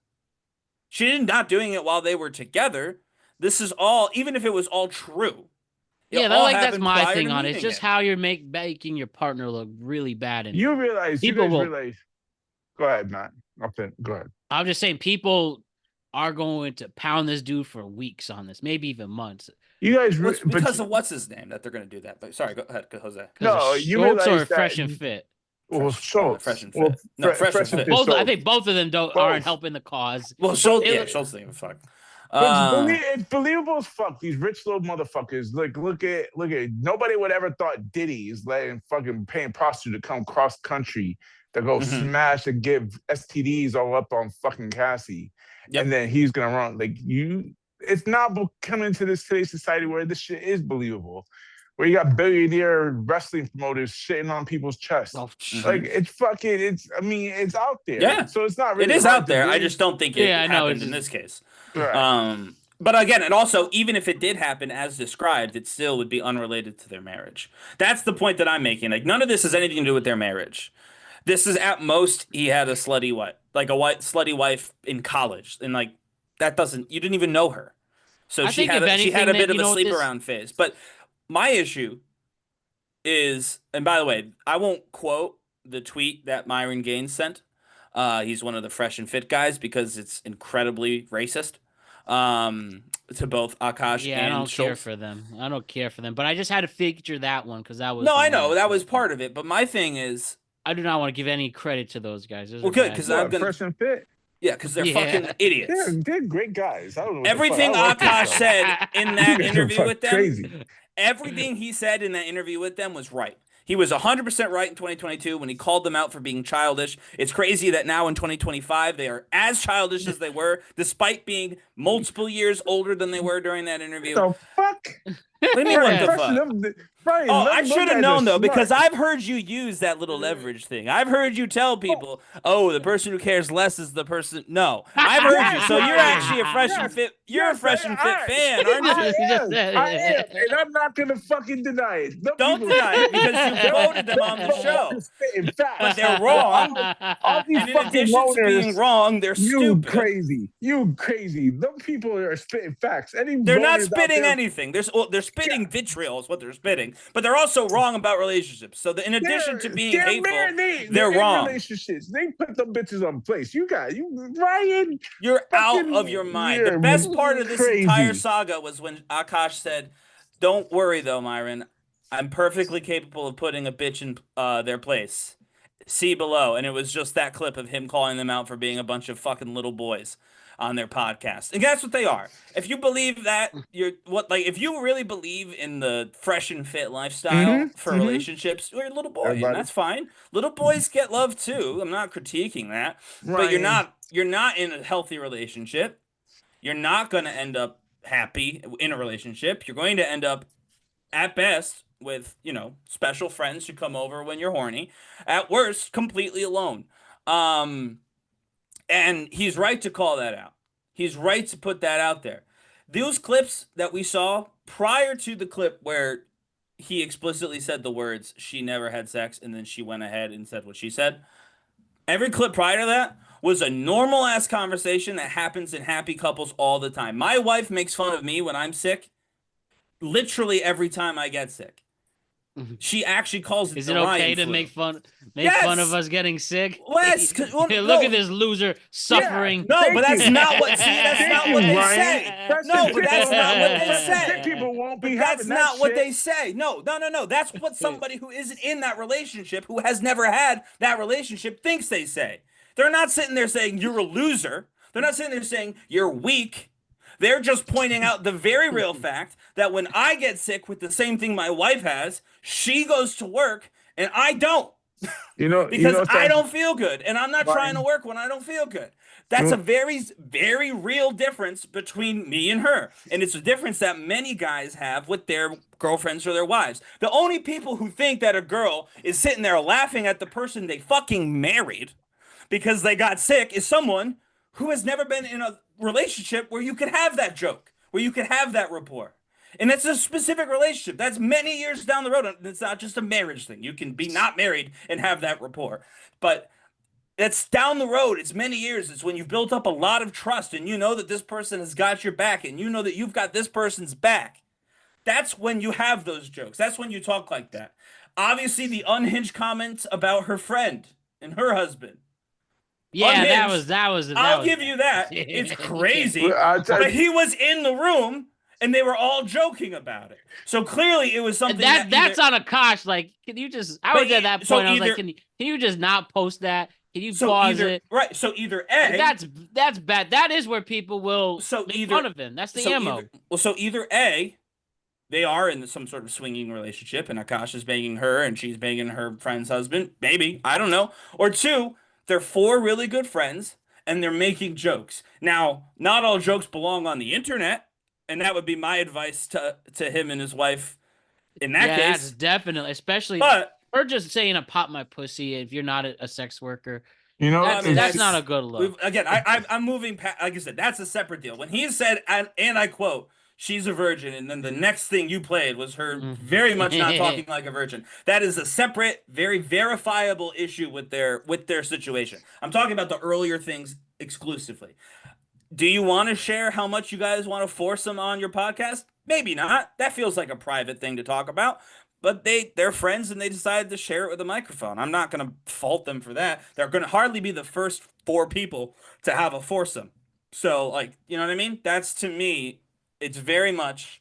She's not doing it while they were together. This is all, even if it was all true. That's my thing on it. It's just how you're making your partner look really bad. And you realize, realize. Go ahead, Matt. Go ahead. I'm just saying people are going to pound this dude for weeks on this, maybe even months. You guys, because of what's his name that they're going to do that. But sorry, go ahead, Jose. No, you realize or that Fresh and Fit. Well, Schultz. Fresh and Fit. Fresh and Fit. I think both of them aren't helping the cause. Well, Schultz didn't even fuck. It's believable as fuck. These rich little motherfuckers. Like, look at. Nobody would ever thought Diddy is letting fucking paying prostitute to come cross country to go smash and give STDs all up on fucking Cassie, and then he's gonna run like you. It's not coming to today's society where this shit is believable. Where you got billionaire wrestling promoters shitting on people's chests. Like, it's fucking, it's out there. Yeah. So it's not really. It is out there. I just don't think it happened in this case. Right. But again, and also, even if it did happen as described, it still would be unrelated to their marriage. That's the point that I'm making. Like, none of this has anything to do with their marriage. This is at most, he had a slutty wife, like a slutty wife in college. And like, you didn't even know her. So she had a bit of a sleep around phase. But my issue is, and by the way, I won't quote the tweet that Myron Gaines sent. He's one of the Fresh and Fit guys because it's incredibly racist to both Akaash and I don't Schultz. care for them. I don't care for them. But I just had to feature that one because that was. No, I know that was part of it. But my thing is, I do not want to give any credit to those guys. Well, good because I'm gonna Fresh and Fit. Yeah, because they're fucking idiots. They're great guys. I don't know. Everything Akaash said in that interview with them, crazy. Everything he said in that interview with them was right. He was 100% right in 2022 when he called them out for being childish. It's crazy that now in 2025 they are as childish as they were, despite being multiple years older than they were during that interview. The fuck? What do you mean, what the fuck? Brian, I should have known, though, because I've heard you use that little leverage thing. I've heard you tell people, the person who cares less is the person. No, I've heard you. So you're actually a Fresh and Fit. You're a Fresh and Fit fan, aren't you? I am, and I'm not going to fucking deny it. Don't deny it because you quoted them on the show. But they're wrong. All these and in fucking addition to being wrong, they're stupid. You crazy. Them people are spitting facts. They're not spitting anything. They're spitting vitriol is what they're spitting. But they're also wrong about relationships. So in addition to being hateful, they're wrong. Relationships. They put them bitches on place. Ryan. You're out of your mind. The best part of this entire saga was when Akaash said, "Don't worry though, Myron. I'm perfectly capable of putting a bitch in their place." See below, and it was just that clip of him calling them out for being a bunch of fucking little boys on their podcast. And that's what they are. If you believe that, if you really believe in the fresh and fit lifestyle for relationships, you're a little boy, and that's fine. Little boys get love too. I'm not critiquing that. But you're not in a healthy relationship. You're not going to end up happy in a relationship. You're going to end up, at best, with, special friends who come over when you're horny. At worst, completely alone. And he's right to call that out. He's right to put that out there. Those clips that we saw prior to the clip where he explicitly said the words, "she never had sex," and then she went ahead and said what she said. Every clip prior to that was a normal ass conversation that happens in happy couples all the time. My wife makes fun of me when I'm sick literally every time I get sick. She actually calls it. Is it okay to make fun of us getting sick? Yes. Look at this loser suffering. Yeah, no, but that's not what. See, that's not what they say. No, but that's not what they say. People won't be. That's not what they say. No. That's what somebody who isn't in that relationship, who has never had that relationship, thinks they say. They're not sitting there saying you're a loser. They're not sitting there saying you're weak. They're just pointing out the very real fact that when I get sick with the same thing my wife has, she goes to work and I don't. Because I don't feel good, and I'm not trying to work when I don't feel good. That's a very, very real difference between me and her. And it's a difference that many guys have with their girlfriends or their wives. The only people who think that a girl is sitting there laughing at the person they fucking married because they got sick is someone who has never been in a relationship where you could have that joke, where you could have that rapport. And it's a specific relationship. That's many years down the road. It's not just a marriage thing. You can be not married and have that rapport. But that's down the road. It's many years. It's when you've built up a lot of trust and you know that this person has got your back and you know that you've got this person's back. That's when you have those jokes. That's when you talk like that. Obviously, the unhinged comments about her friend and her husband. Yeah, unhinged, that was. I'll give you that. It's crazy. But he was in the room and they were all joking about it. So clearly it was something that's on Akaash. Like, can you just? I was at that point. I was like, can you just not post that? Can you pause it? Right. So either A. That's bad. That is where people will make fun of him. That's the ammo. So either A, they are in some sort of swinging relationship, and Akaash is banging her, and she's banging her friend's husband. Maybe, I don't know. Or two, they're four really good friends, and they're making jokes. Now, not all jokes belong on the internet, and that would be my advice to him and his wife. In that case, that's definitely, especially. Or just saying a pop my pussy if you're not a sex worker. That's not a good look. Again, I'm moving past, like I said, that's a separate deal. When he said, and I quote, "she's a virgin," and then the next thing you played was her very much not talking like a virgin. That is a separate, very verifiable issue with their situation. I'm talking about the earlier things exclusively. Do you want to share how much you guys want to force them on your podcast? Maybe not. That feels like a private thing to talk about. But they're friends and they decided to share it with a microphone. I'm not going to fault them for that. They're going to hardly be the first four people to have a foursome. So, like, you know what I mean? That's, to me, it's very much,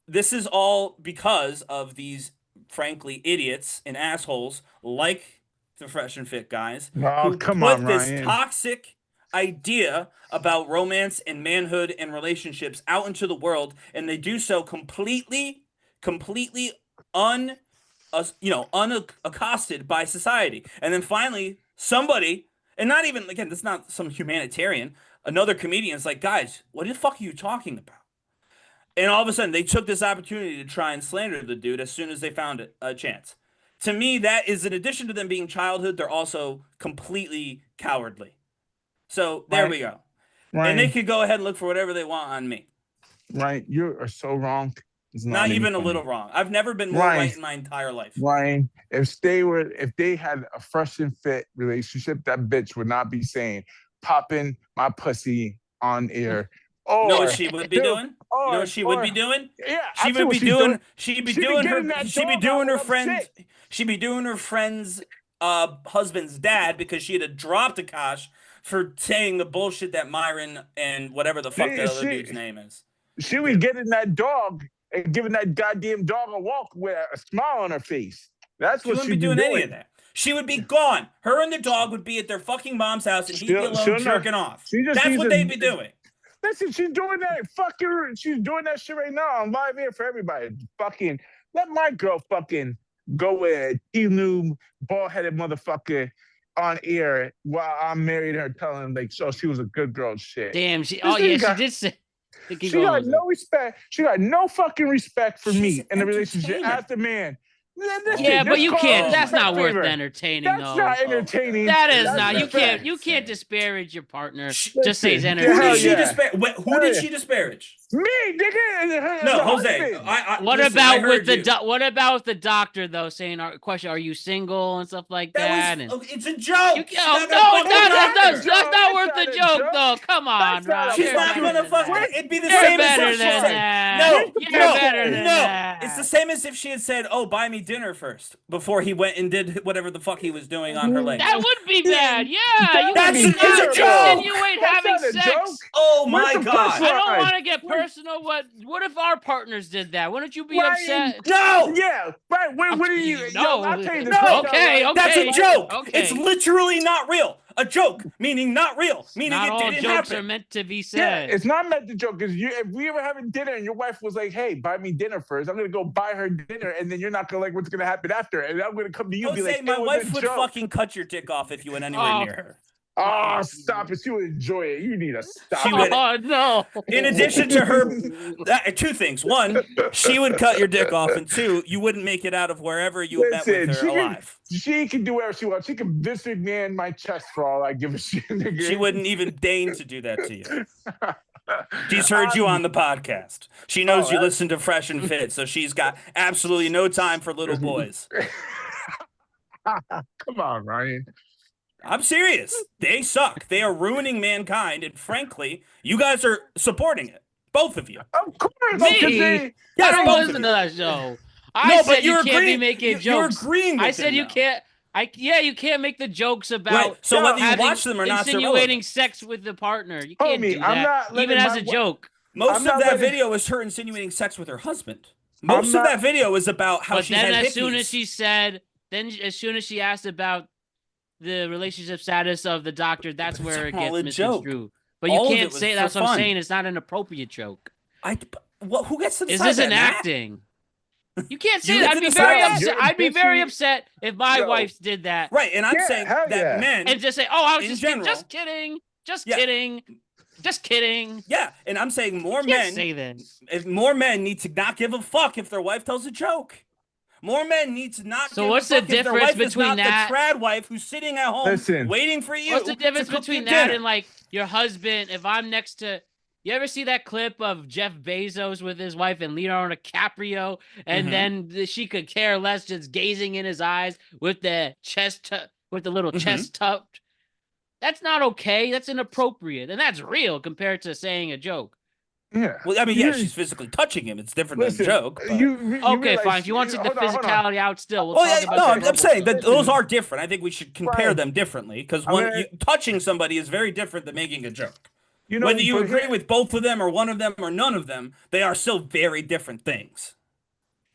this is all because of these, frankly, idiots and assholes like the Fresh and Fit guys who put this toxic idea about romance and manhood and relationships out into the world, and they do so completely unaccosted by society. And then finally somebody, and not even, again, this is not some humanitarian, another comedian's like, guys, what the fuck are you talking about? And all of a sudden they took this opportunity to try and slander the dude as soon as they found a chance. To me, that is, in addition to them being childhood, they're also completely cowardly. So there we go. Ryan, and they could go ahead and look for whatever they want on me. Right, you are so wrong. It's not even a little wrong. I've never been more right in my entire life. Ryan, if they had a fresh and fit relationship, that bitch would not be saying popping my pussy on air. Or, no, she would be doing. No, she would be doing. Yeah, she would be doing. She'd be doing her friends. She'd be doing her friend's husband's dad, because she had dropped Akaash for saying the bullshit that Myron and whatever the fuck the other dude's name is. She was getting that dog and giving that goddamn dog a walk with a smile on her face. That's what she wouldn't be doing any of that. she would be gone. Her and the dog would be at their fucking mom's house, and he'd be alone jerking off. That's what they'd be doing. Listen, she's doing that fucking. She's doing that shit right now on live air for everybody. Fucking let my girl fucking go with a new bald-headed motherfucker on air while I'm married to her, telling like, so she was a good girl. Shit. Damn. She did say. She got no respect. She got no fucking respect for me in the relationship as the man. Yeah, but you can't. That's not worth entertaining. That's not entertaining. That is not. You can't disparage your partner. Just say it's entertaining. Who did she disparage? Who did she disparage? Me, nigga. No, Jose. What about with the doctor though? Saying, question, are you single and stuff like that? It's a joke. That's not worth the joke though. Come on, Rob. She's not gonna fuck. It'd be the same as if she said, no. It's the same as if she had said, "Oh, buy me dinner first," before he went and did whatever the fuck he was doing on her leg. That would be bad. Yeah, that's a joke. Insinuate having sex. Oh my god! I don't want to get personal. What if our partners did that? Wouldn't you be upset? No. Yeah. Right. What are you? No. I'll tell you this. Okay. That's a joke. Okay. It's literally not real. A joke, meaning not real, meaning not it all didn't jokes happen. are meant to be said. Yeah, it's not meant to joke. Because if we were having dinner and your wife was like, "Hey, buy me dinner first," I'm gonna go buy her dinner, and then you're not gonna like what's gonna happen after, and I'm gonna come to you and be like, "My wife would fucking cut your dick off if you went anywhere near her." Oh, stop it. She would enjoy it. You need to stop it. Oh, no. In addition to her, two things. One, she would cut your dick off. And two, you wouldn't make it out of wherever you met with her alive. She can do whatever she wants. She can district man my chest for all I give a shit. She wouldn't even deign to do that to you. She's heard you on the podcast. She knows you listen to Fresh and Fit, so she's got absolutely no time for little boys. Come on, Ryan. I'm serious. They suck. They are ruining mankind, and frankly, you guys are supporting it. Both of you. Of course. Me? I don't listen to that show. I said you can't be making jokes. You're agreeing with I said you can't. You can't make the jokes about right. So whether you watch them or not, insinuating sex with the partner. You can't do that, even as a joke. Most of that video is her insinuating sex with her husband. Most of that video is about how she had hippies. As soon as she asked about the relationship status of the doctor, that's where it gets misconstrued. But you can't say that's what I'm saying. It's not an appropriate joke. Who gets to decide that? This isn't acting. You can't say that. I'd be very upset. I'd be very upset if my wife did that. Right, and I'm saying that men and just say, "Oh, I was just kidding, just kidding." Yeah, and I'm saying more men. Say that. If more men need to not give a fuck if their wife tells a joke. More men need to not. So what's the difference between that? The trad wife who's sitting at home waiting for you. What's the difference between that and like your husband? If I'm next to, you ever see that clip of Jeff Bezos with his wife and Leonardo DiCaprio, and then she could care less, just gazing in his eyes with the little chest tucked. That's not okay. That's inappropriate, and that's real compared to saying a joke. Yeah. Well, I mean, she's physically touching him. It's different than a joke. Okay, fine. If you want to take the physicality out, still. I'm saying that those are different. I think we should compare them differently because touching somebody is very different than making a joke. Whether you agree with both of them or one of them or none of them, they are still very different things.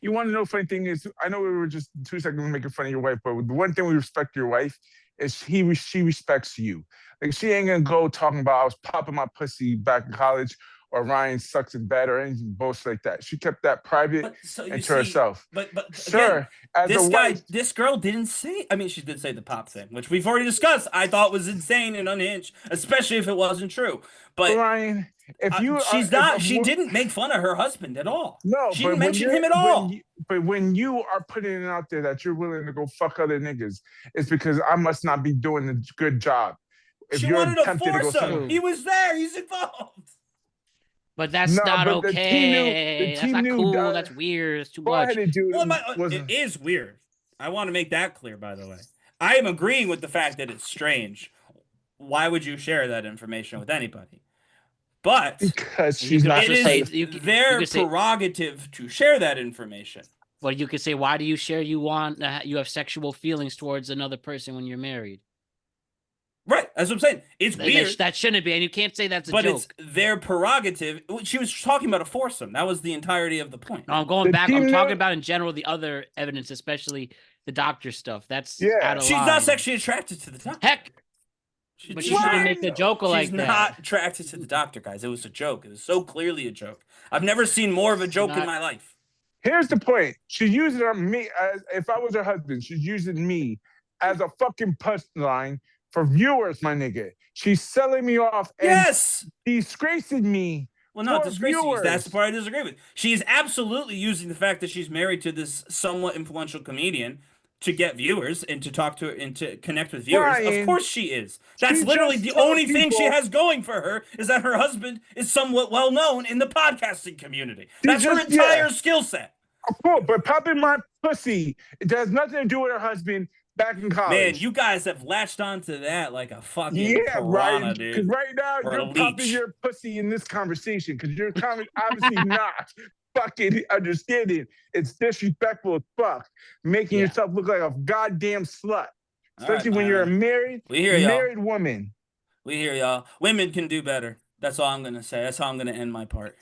You want to know? Funny thing is, I know we were just 2 seconds making fun of your wife, but the one thing we respect your wife is she respects you. Like she ain't gonna go talking about I was popping my pussy back in college. Or Ryan sucks in bed or anything bullshit like that. She kept that private and to herself. But sir, again, this girl didn't say. I mean, she did say the pop thing, which we've already discussed. I thought was insane and unhinged, especially if it wasn't true. But Ryan, she didn't make fun of her husband at all. No, she didn't mention him at all. But when you are putting it out there that you're willing to go fuck other niggas, it's because I must not be doing a good job. If she wanted to force him. He was there. He's involved. But that's not okay. That's not cool. That's weird. It's too much. It is weird. I want to make that clear, by the way. I am agreeing with the fact that it's strange. Why would you share that information with anybody? But because she's not. It is their prerogative to share that information. Well, you could say, why do you share? You have sexual feelings towards another person when you're married. Right, that's what I'm saying. It's weird. That shouldn't be, and you can't say that's a joke. But it's their prerogative. She was talking about a foursome. That was the entirety of the point. No, I'm going back. I'm talking about in general the other evidence, especially the doctor stuff. That's Yeah. out of She's line. not sexually attracted to the doctor. Heck, but you shouldn't make the joke like that. She's not attracted to the doctor, guys. It was a joke. It was so clearly a joke. I've never seen more of a joke in my life. Here's the point. She's using me if I was her husband, she's using me as a fucking punchline for viewers, my nigga. She's selling me off and disgracing me. Well, not for disgracing you. viewers. That's the part I disagree with. She's absolutely using the fact that she's married to this somewhat influential comedian to get viewers and to talk to her and to connect with viewers. Ryan, of course she is. That's she literally just the told only thing she people- has going for her is that her husband is somewhat well known in the podcasting community. That's her just- entire skill set. Of course, but popping my pussy, it has nothing to do with her husband back in college. Man, you guys have latched onto that like a fucking Yeah, piranha, right. dude. Because right now Or a you're popping leech. your pussy in this conversation because you're obviously not fucking understanding. It's disrespectful as fuck, making yourself look like a goddamn slut, especially when you're a married woman. We hear y'all. Women can do better. That's all I'm gonna say. That's how I'm gonna end my part.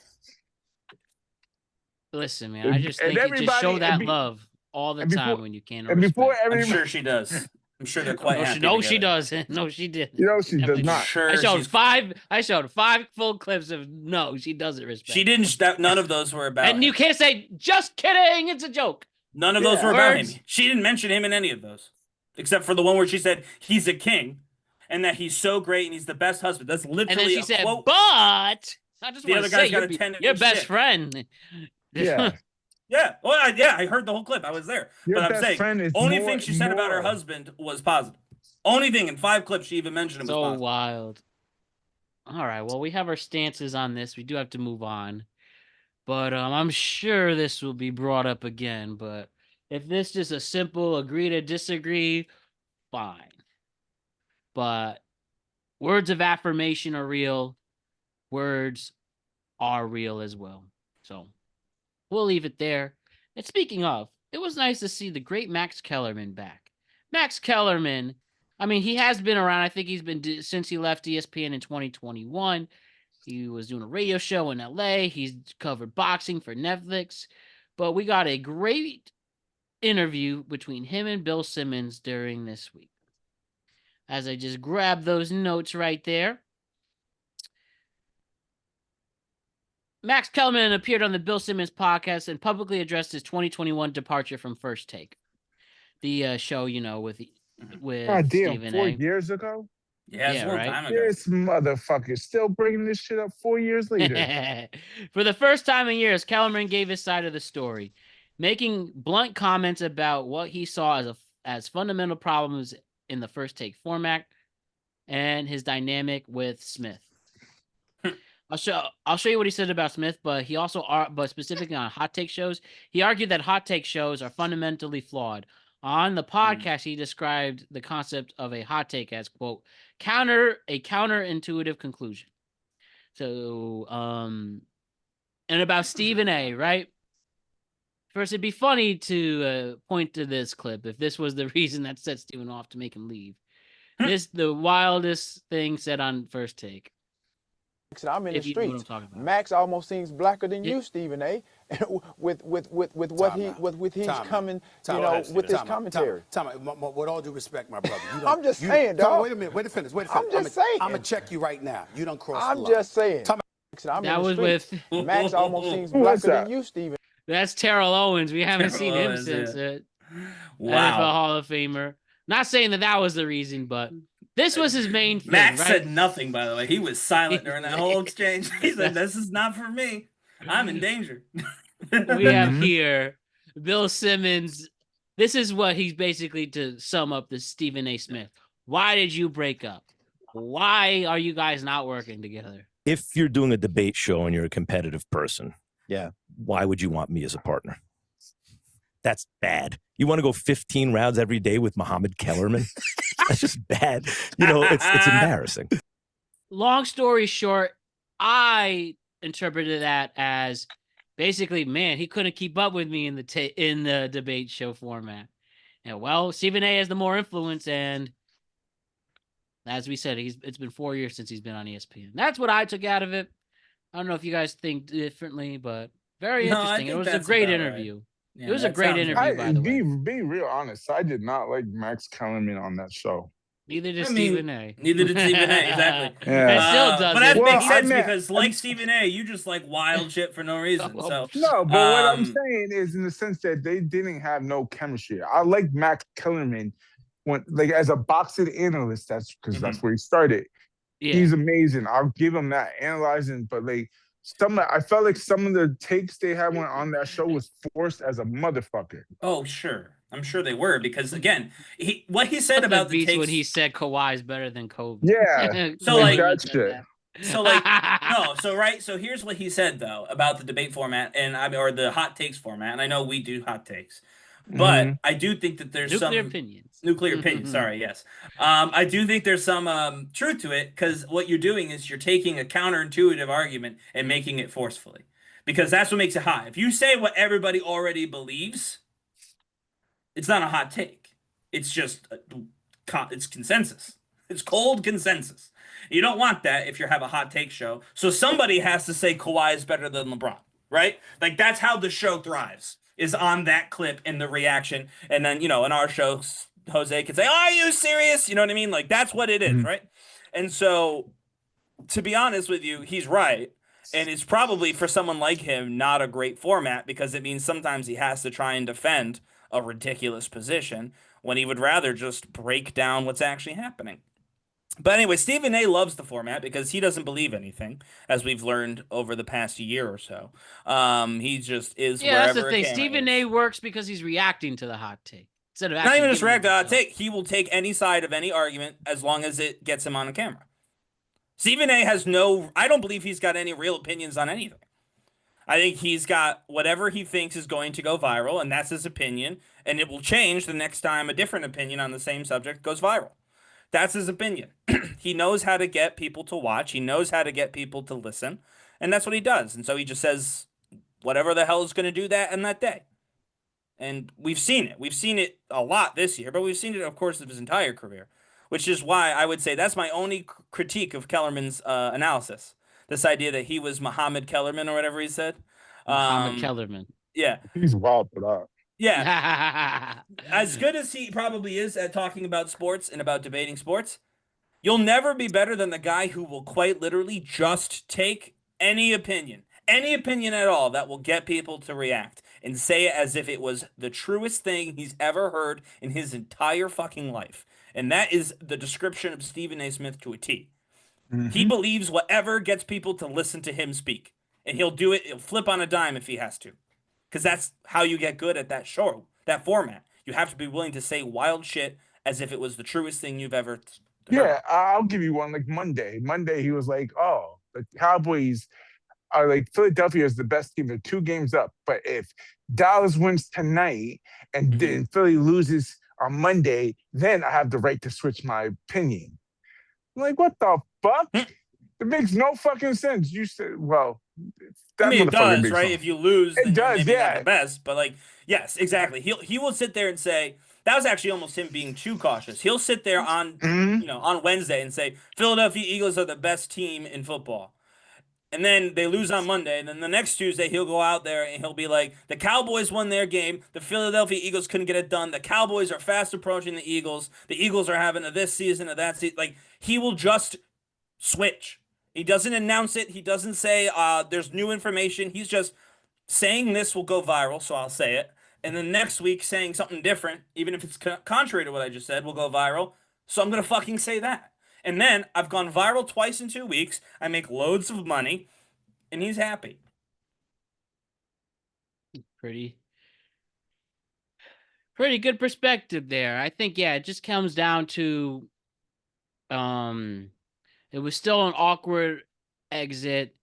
Listen, man, I just think you just show that love all the time when you can't. I'm sure she does. I'm sure they're quite happy. No, she together. doesn't. No, she didn't. You know she does not. Sure, I showed she's- I showed 5 full clips of no, she doesn't respect. She didn't. None of those were about. And you can't say just kidding. It's a joke. None of those were about Words. him. She didn't mention him in any of those, except for the one where she said he's a king, and that he's so great and he's the best husband. That's literally And then she a said, quote. but I just The want other to guy's say got a 10 your inch best dick. friend. Yeah. Yeah. Well, I heard the whole clip. I was there. Your but I'm best friend saying is only more- thing she said about her more- husband was positive. Only thing in 5 clips she even mentioned him was So positive. wild. All right. Well, we have our stances on this. We do have to move on. But I'm sure this will be brought up again. But if this is a simple agree to disagree, fine. But words of affirmation are real. Words are real as well. So we'll leave it there. And speaking of, it was nice to see the great Max Kellerman back. Max Kellerman, I mean, he has been around. I think he's been since he left ESPN in 2021. He was doing a radio show in LA. He's covered boxing for Netflix. But we got a great interview between him and Bill Simmons during this week. As I just grab those notes right there. Max Kellerman appeared on the Bill Simmons podcast and publicly addressed his 2021 departure from First Take. The show, with God damn, Stephen 4 A. years ago? Yeah, it's a long right? time ago. This motherfucker still bringing this shit up 4 years later. For the first time in years, Kellerman gave his side of the story, making blunt comments about what he saw as fundamental problems in the First Take format and his dynamic with Smith. I'll show you what he said about Smith, but he also but specifically on hot take shows, he argued that hot take shows are fundamentally flawed. On the podcast, he described the concept of a hot take as, quote, counterintuitive conclusion. So, and about Stephen A, right? First, it'd be funny to point to this clip if this was the reason that set Stephen off to make him leave. This the wildest thing said on First Take. I'm in the If you know what I'm streets. talking about. Max almost seems blacker than you, Stephen A. with what he's coming, with his commentary. With all due respect, my brother. I'm just saying, dog. Wait a minute. Wait to finish. I'm just saying. I'm gonna check you right now. You don't cross the I'm line. just saying. I'm That in the was streets. with Max almost seems What's blacker that? than you, Stephen. That's Terrell Owens. We haven't seen him Owens, since yeah. NFL Hall of Famer. Not saying that was the reason, but this was his main thing. Max right? said nothing, by the way. He was silent during that whole exchange. He said, "This is not for me. I'm in danger." We have here Bill Simmons. This is what he's basically, to sum up, the Stephen A. Smith. Why did you break up? Why are you guys not working together? If you're doing a debate show and you're a competitive person, why would you want me as a partner? That's bad. You want to go 15 rounds every day with Muhammad Kellerman? That's just bad. It's embarrassing. Long story short, I interpreted that as basically, man, he couldn't keep up with me in the debate show format. And well, Stephen A. has the more influence, and as we said, it's been 4 years since he's been on ESPN. That's what I took out of it. I don't know if you guys think differently, but very interesting. It was a great interview. Yeah, It was a that great sounds interview, right. by the way. Be real honest. I did not like Max Kellerman on that show. Neither did Stephen A. Neither did Stephen A. Exactly. Yeah. And still But doesn't. that Well, makes sense I meant- because, like Stephen A., you just like wild shit for no reason. So No, but what I'm saying is in the sense that they didn't have no chemistry. I like Max Kellerman when, like, as a boxing analyst. That's because that's where he started. Yeah. He's amazing. I'll give him that. Analyzing, but like I felt like some of the takes they had on that show was forced as a motherfucker. Oh, sure. I'm sure they were because again, what he said about the takes when he said Kawhi is better than Kobe. Yeah. So like that shit. So like no, so right, so here's what he said though about the debate format or the hot takes format. And I know we do hot takes. But I do think that there's Nuclear some opinions. Nuclear opinions, sorry, yes. I do think there's some truth to it because what you're doing is you're taking a counterintuitive argument and making it forcefully. Because that's what makes it hot. If you say what everybody already believes, it's not a hot take. It's just it's consensus. It's cold consensus. You don't want that if you have a hot take show. So somebody has to say Kawhi is better than LeBron, right? Like that's how the show thrives, is on that clip and the reaction. And then, in our show, Jose can say, "Oh, are you serious?" You know what I mean? Like that's what it is, right? And so, to be honest with you, he's right. And it's probably for someone like him not a great format because it means sometimes he has to try and defend a ridiculous position when he would rather just break down what's actually happening. But anyway, Stephen A. loves the format because he doesn't believe anything, as we've learned over the past year or so. He just is wherever that's the thing. a camera Stephen is. A. works because he's reacting to the hot take. Instead of Not actually even just giving react to a hot take. He will take any side of any argument as long as it gets him on the camera. Stephen A. has I don't believe he's got any real opinions on anything. I think he's got whatever he thinks is going to go viral, and that's his opinion, and it will change the next time a different opinion on the same subject goes viral. That's his opinion. He knows how to get people to watch. He knows how to get people to listen, and that's what he does. And so he just says whatever the hell is going to do that on that day. And we've seen it. We've seen it a lot this year, but we've seen it, of course, of his entire career, which is why I would say that's my only critique of Kellerman's analysis. This idea that he was Muhammad Kellerman or whatever he said. Muhammad Kellerman. Yeah. He's wild for that. Yeah. As good as he probably is at talking about sports and about debating sports, you'll never be better than the guy who will quite literally just take any opinion at all that will get people to react and say it as if it was the truest thing he's ever heard in his entire fucking life. And that is the description of Stephen A. Smith to a T. He believes whatever gets people to listen to him speak. And he'll do it, he'll flip on a dime if he has to. Because that's how you get good at that show, that format. You have to be willing to say wild shit as if it was the truest thing you've ever heard. Yeah, I'll give you one. Like Monday, he was like, "Oh, the Cowboys are like Philadelphia is the best team. They're 2 games up. But if Dallas wins tonight and then Philly loses on Monday, then I have the right to switch my opinion." I'm like, what the fuck? It makes no fucking sense. You said, well, that it does, makes right? sense. If you lose, then It does, you're maybe yeah. not the best. But like, yes, exactly. He will sit there and say that was actually almost him being too cautious. He'll sit there on on Wednesday and say Philadelphia Eagles are the best team in football. And then they lose on Monday. And then the next Tuesday, he'll go out there and he'll be like, the Cowboys won their game. The Philadelphia Eagles couldn't get it done. The Cowboys are fast approaching the Eagles. The Eagles are having a this season, a that season. Like, he will just switch. He doesn't announce it. He doesn't say there's new information. He's just saying this will go viral, so I'll say it. And then next week saying something different, even if it's contrary to what I just said, will go viral. So I'm going to fucking say that. And then I've gone viral twice in 2 weeks. I make loads of money, and he's happy. Pretty good perspective there. I think, yeah, it just comes down to it was still an awkward exit.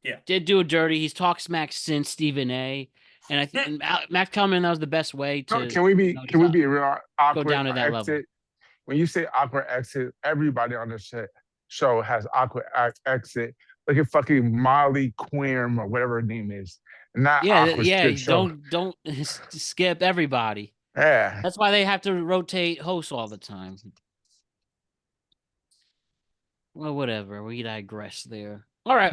Yeah. Did do it dirty. He's talked smack since Stephen A. And I think Max Kellerman, that was the best way to Can we be real awkward go down to that exit? level. When you say awkward exit, everybody on this show has awkward exit. Look at fucking Molly Quinn or whatever her name is. Not awkward skip show. Don't skip everybody. Yeah. That's why they have to rotate hosts all the time. Well, whatever. We digress there. All right.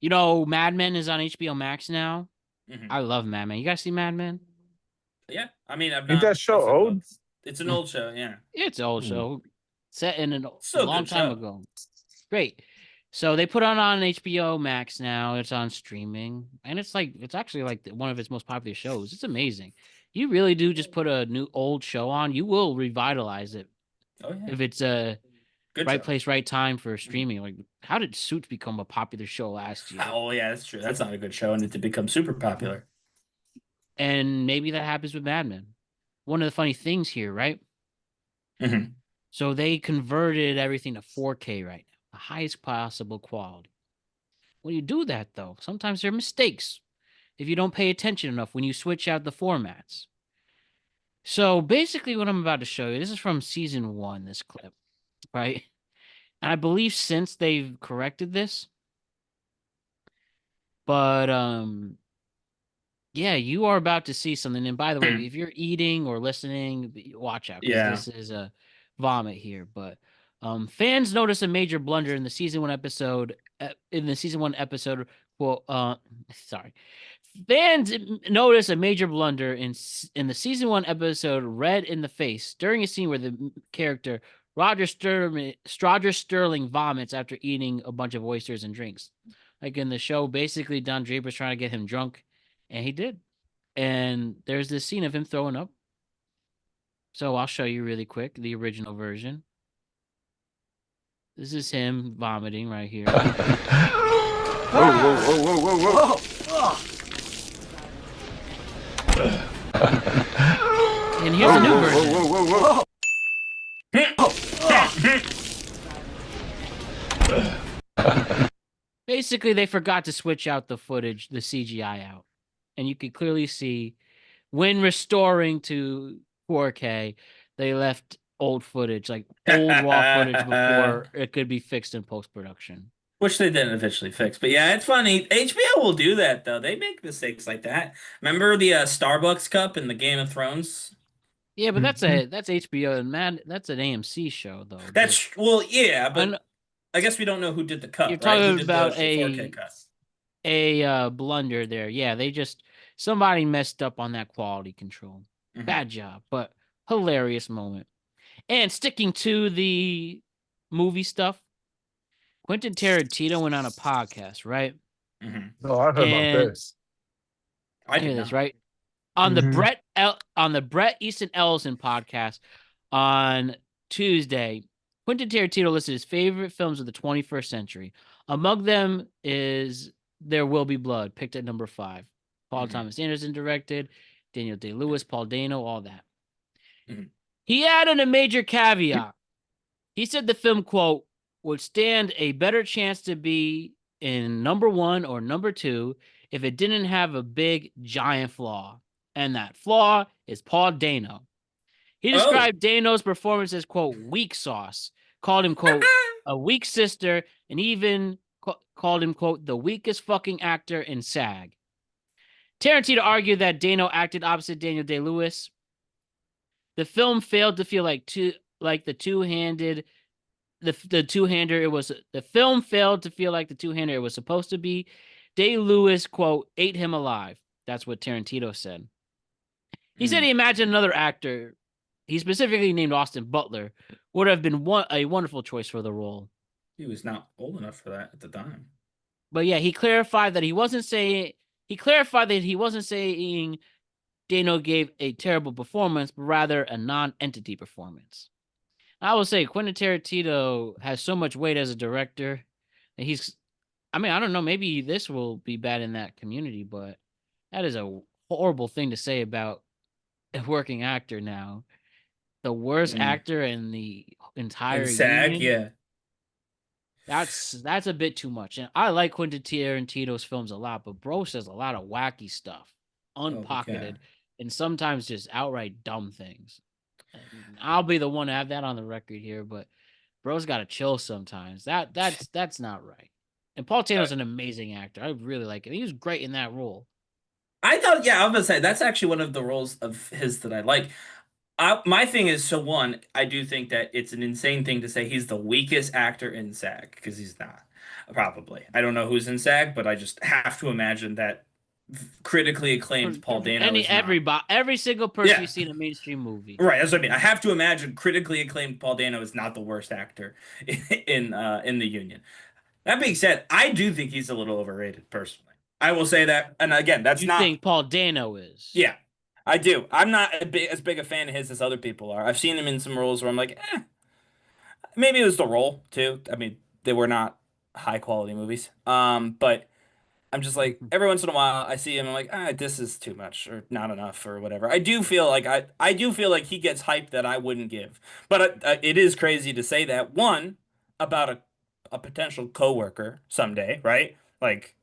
You know, Mad Men is on HBO Max now. Mhm. I love Mad Men. You guys see Mad Men? Yeah, I mean, I've Ain't not. that show old? It's an old show, yeah. It's an old show set in a Still a long good time show. ago. Great. So they put it on HBO Max now. It's on streaming, and it's actually like one of its most popular shows. It's amazing. You really do just put a new old show on, you will revitalize it. Oh yeah. If it's a Good right show. place, right time for streaming. Like, how did Suits become a popular show last year? Oh yeah, that's true. That's not a good show, and it did become super popular. And maybe that happens with Mad Men. One of the funny things here, right? Mhm. So they converted everything to 4K right now, the highest possible quality. When you do that, though, sometimes there are mistakes if you don't pay attention enough when you switch out the formats. So basically what I'm about to show you, this is from season 1, this clip, right? And I believe since they've corrected this, but yeah, you are about to see something. And by the way, if you're eating or listening, watch out, because Yeah. this is a vomit here. But fans notice a major blunder in the season 1 episode. Well, sorry. Fans notice a major blunder in the season 1 episode "Red in the Face" during a scene where the character Roger Sterling vomits after eating a bunch of oysters and drinks. Like in the show, basically Don Draper's trying to get him drunk, and he did. And there's this scene of him throwing up. So I'll show you really quick the original version. This is him vomiting right here. Whoa, whoa, whoa, whoa, whoa, whoa. And here's a new version. Whoa, whoa, whoa, whoa. Basically, they forgot to switch out the footage, the CGI out. And you could clearly see when restoring to 4K, they left old footage, like old raw footage before it could be fixed in post-production. Which they didn't eventually fix. But yeah, it's funny. HBO will do that, though. They make mistakes like that. Remember the Starbucks cup in the Game of Thrones? Yeah, but that's HBO, and that's an AMC show, though. Well, yeah, but I guess we don't know who did the cut. You're right? talking Who did about the 4K cut? a blunder there. Yeah, somebody messed up on that quality control. Mhm. Bad job, but hilarious moment. And sticking to the movie stuff, Quentin Tarantino went on a podcast, right? Oh, I heard about this. I hear did this, not. right? On the Bret Easton Ellison podcast on Tuesday, Quentin Tarantino listed his favorite films of the 21st century. Among them is There Will Be Blood, picked at number 5. Paul Thomas Anderson directed, Daniel Day-Lewis, Paul Dano, all that. He added a major caveat. He said the film, quote, would stand a better chance to be in number 1 or number 2 if it didn't have a big, giant flaw. And that flaw is Paul Dano. He described Dano's performance as, quote, weak sauce, called him, quote, a weak sister, and even called him, quote, the weakest fucking actor in SAG. Tarantino argued that Dano acted opposite Daniel Day-Lewis. The film failed to feel like the two-hander it was supposed to be. Day-Lewis, quote, ate him alive. That's what Tarantino said. He said he imagined another actor, he specifically named Austin Butler, would have been a wonderful choice for the role. He was not old enough for that at the time. But yeah, he clarified that he wasn't saying Dano gave a terrible performance, but rather a non-entity performance. I will say Quentin Tarantino has so much weight as a director. And I don't know, maybe this will be bad in that community, but that is a horrible thing to say about a working actor now. The worst actor in the entire SAG, union. That's a bit too much. And I like Quentin Tarantino's films a lot, but bro says a lot of wacky stuff, unpocketed, and sometimes just outright dumb things. And I'll be the one to have that on the record here, but bro's got to chill sometimes. That's not right. And Paul Dano's an amazing actor. I really like him. He was great in that role. I thought, I was gonna say that's actually one of the roles of his that I like. My thing is, so one, I do think that it's an insane thing to say he's the weakest actor in SAG, because he's not. Probably. I don't know who's in SAG, but I just have to imagine that critically acclaimed Paul Dano is not. Every single person Yeah. you see in a mainstream movie. Right, that's what I mean. I have to imagine critically acclaimed Paul Dano is not the worst actor in the Union. That being said, I do think he's a little overrated personally. I will say that, and again, that's You not. think Paul Dano is? Yeah, I do. I'm not as big a fan of his as other people are. I've seen him in some roles where I'm like, maybe it was the role too. I mean, they were not high quality movies. But I'm just like every once in a while I see him. I'm like, this is too much or not enough or whatever. I do feel like I do feel like he gets hype that I wouldn't give. But it is crazy to say that one about a potential coworker someday, right? Like,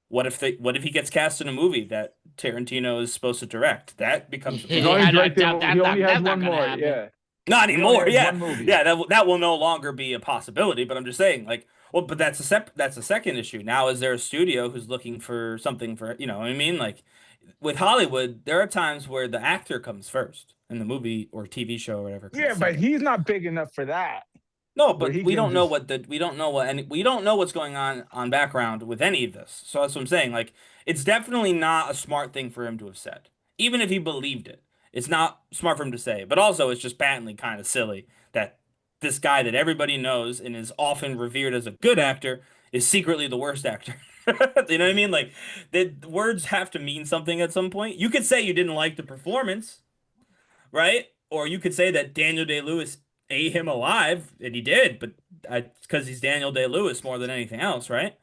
what if he gets cast in a movie that Tarantino is supposed to direct? That becomes He only has one more. Yeah. Not anymore. Yeah, one movie. yeah. That will no longer be a possibility. But I'm just saying, like, well, but that's a second issue. Now, is there a studio who's looking for something for what I mean? Like, with Hollywood, there are times where the actor comes first in the movie or TV show or whatever. Yeah, but he's not big enough for that. No, but we don't know what's going on background with any of this. So that's what I'm saying. Like, it's definitely not a smart thing for him to have said, even if he believed it. It's not smart for him to say, but also it's just patently kind of silly that this guy that everybody knows and is often revered as a good actor is secretly the worst actor. You know what I mean? Like, the words have to mean something at some point. You could say you didn't like the performance, right? Or you could say that Daniel Day-Lewis ate him alive, and he did, but because he's Daniel Day-Lewis more than anything else, right?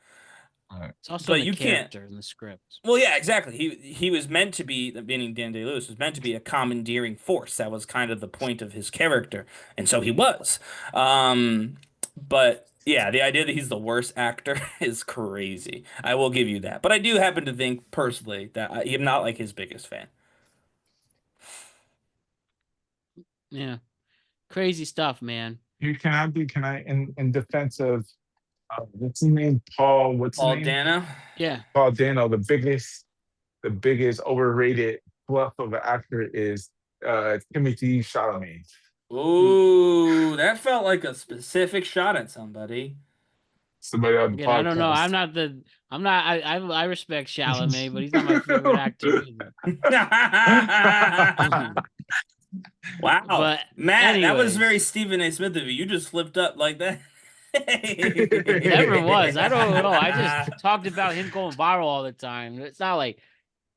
It's also the character in the script. Well, yeah, exactly. He was meant to be, meaning Dan Day-Lewis was meant to be a commandeering force. That was kind of the point of his character, and so he was. But yeah, the idea that he's the worst actor is crazy. I will give you that. But I do happen to think personally that I'm not like his biggest fan. Yeah. Crazy stuff, man. Can I in defense of what's his name? Paul Dano? Yeah. Paul Dano, the biggest overrated fluff of an actor is Timothée Chalamet. Ooh, that felt like a specific shot at somebody. Somebody on the podcast. I don't know. I respect Chalamet, but he's not my favorite actor either. Wow. But Matt, that was very Stephen A. Smith of you. You just flipped up like that. It never was. I don't know. I just talked about him going viral all the time. It's not like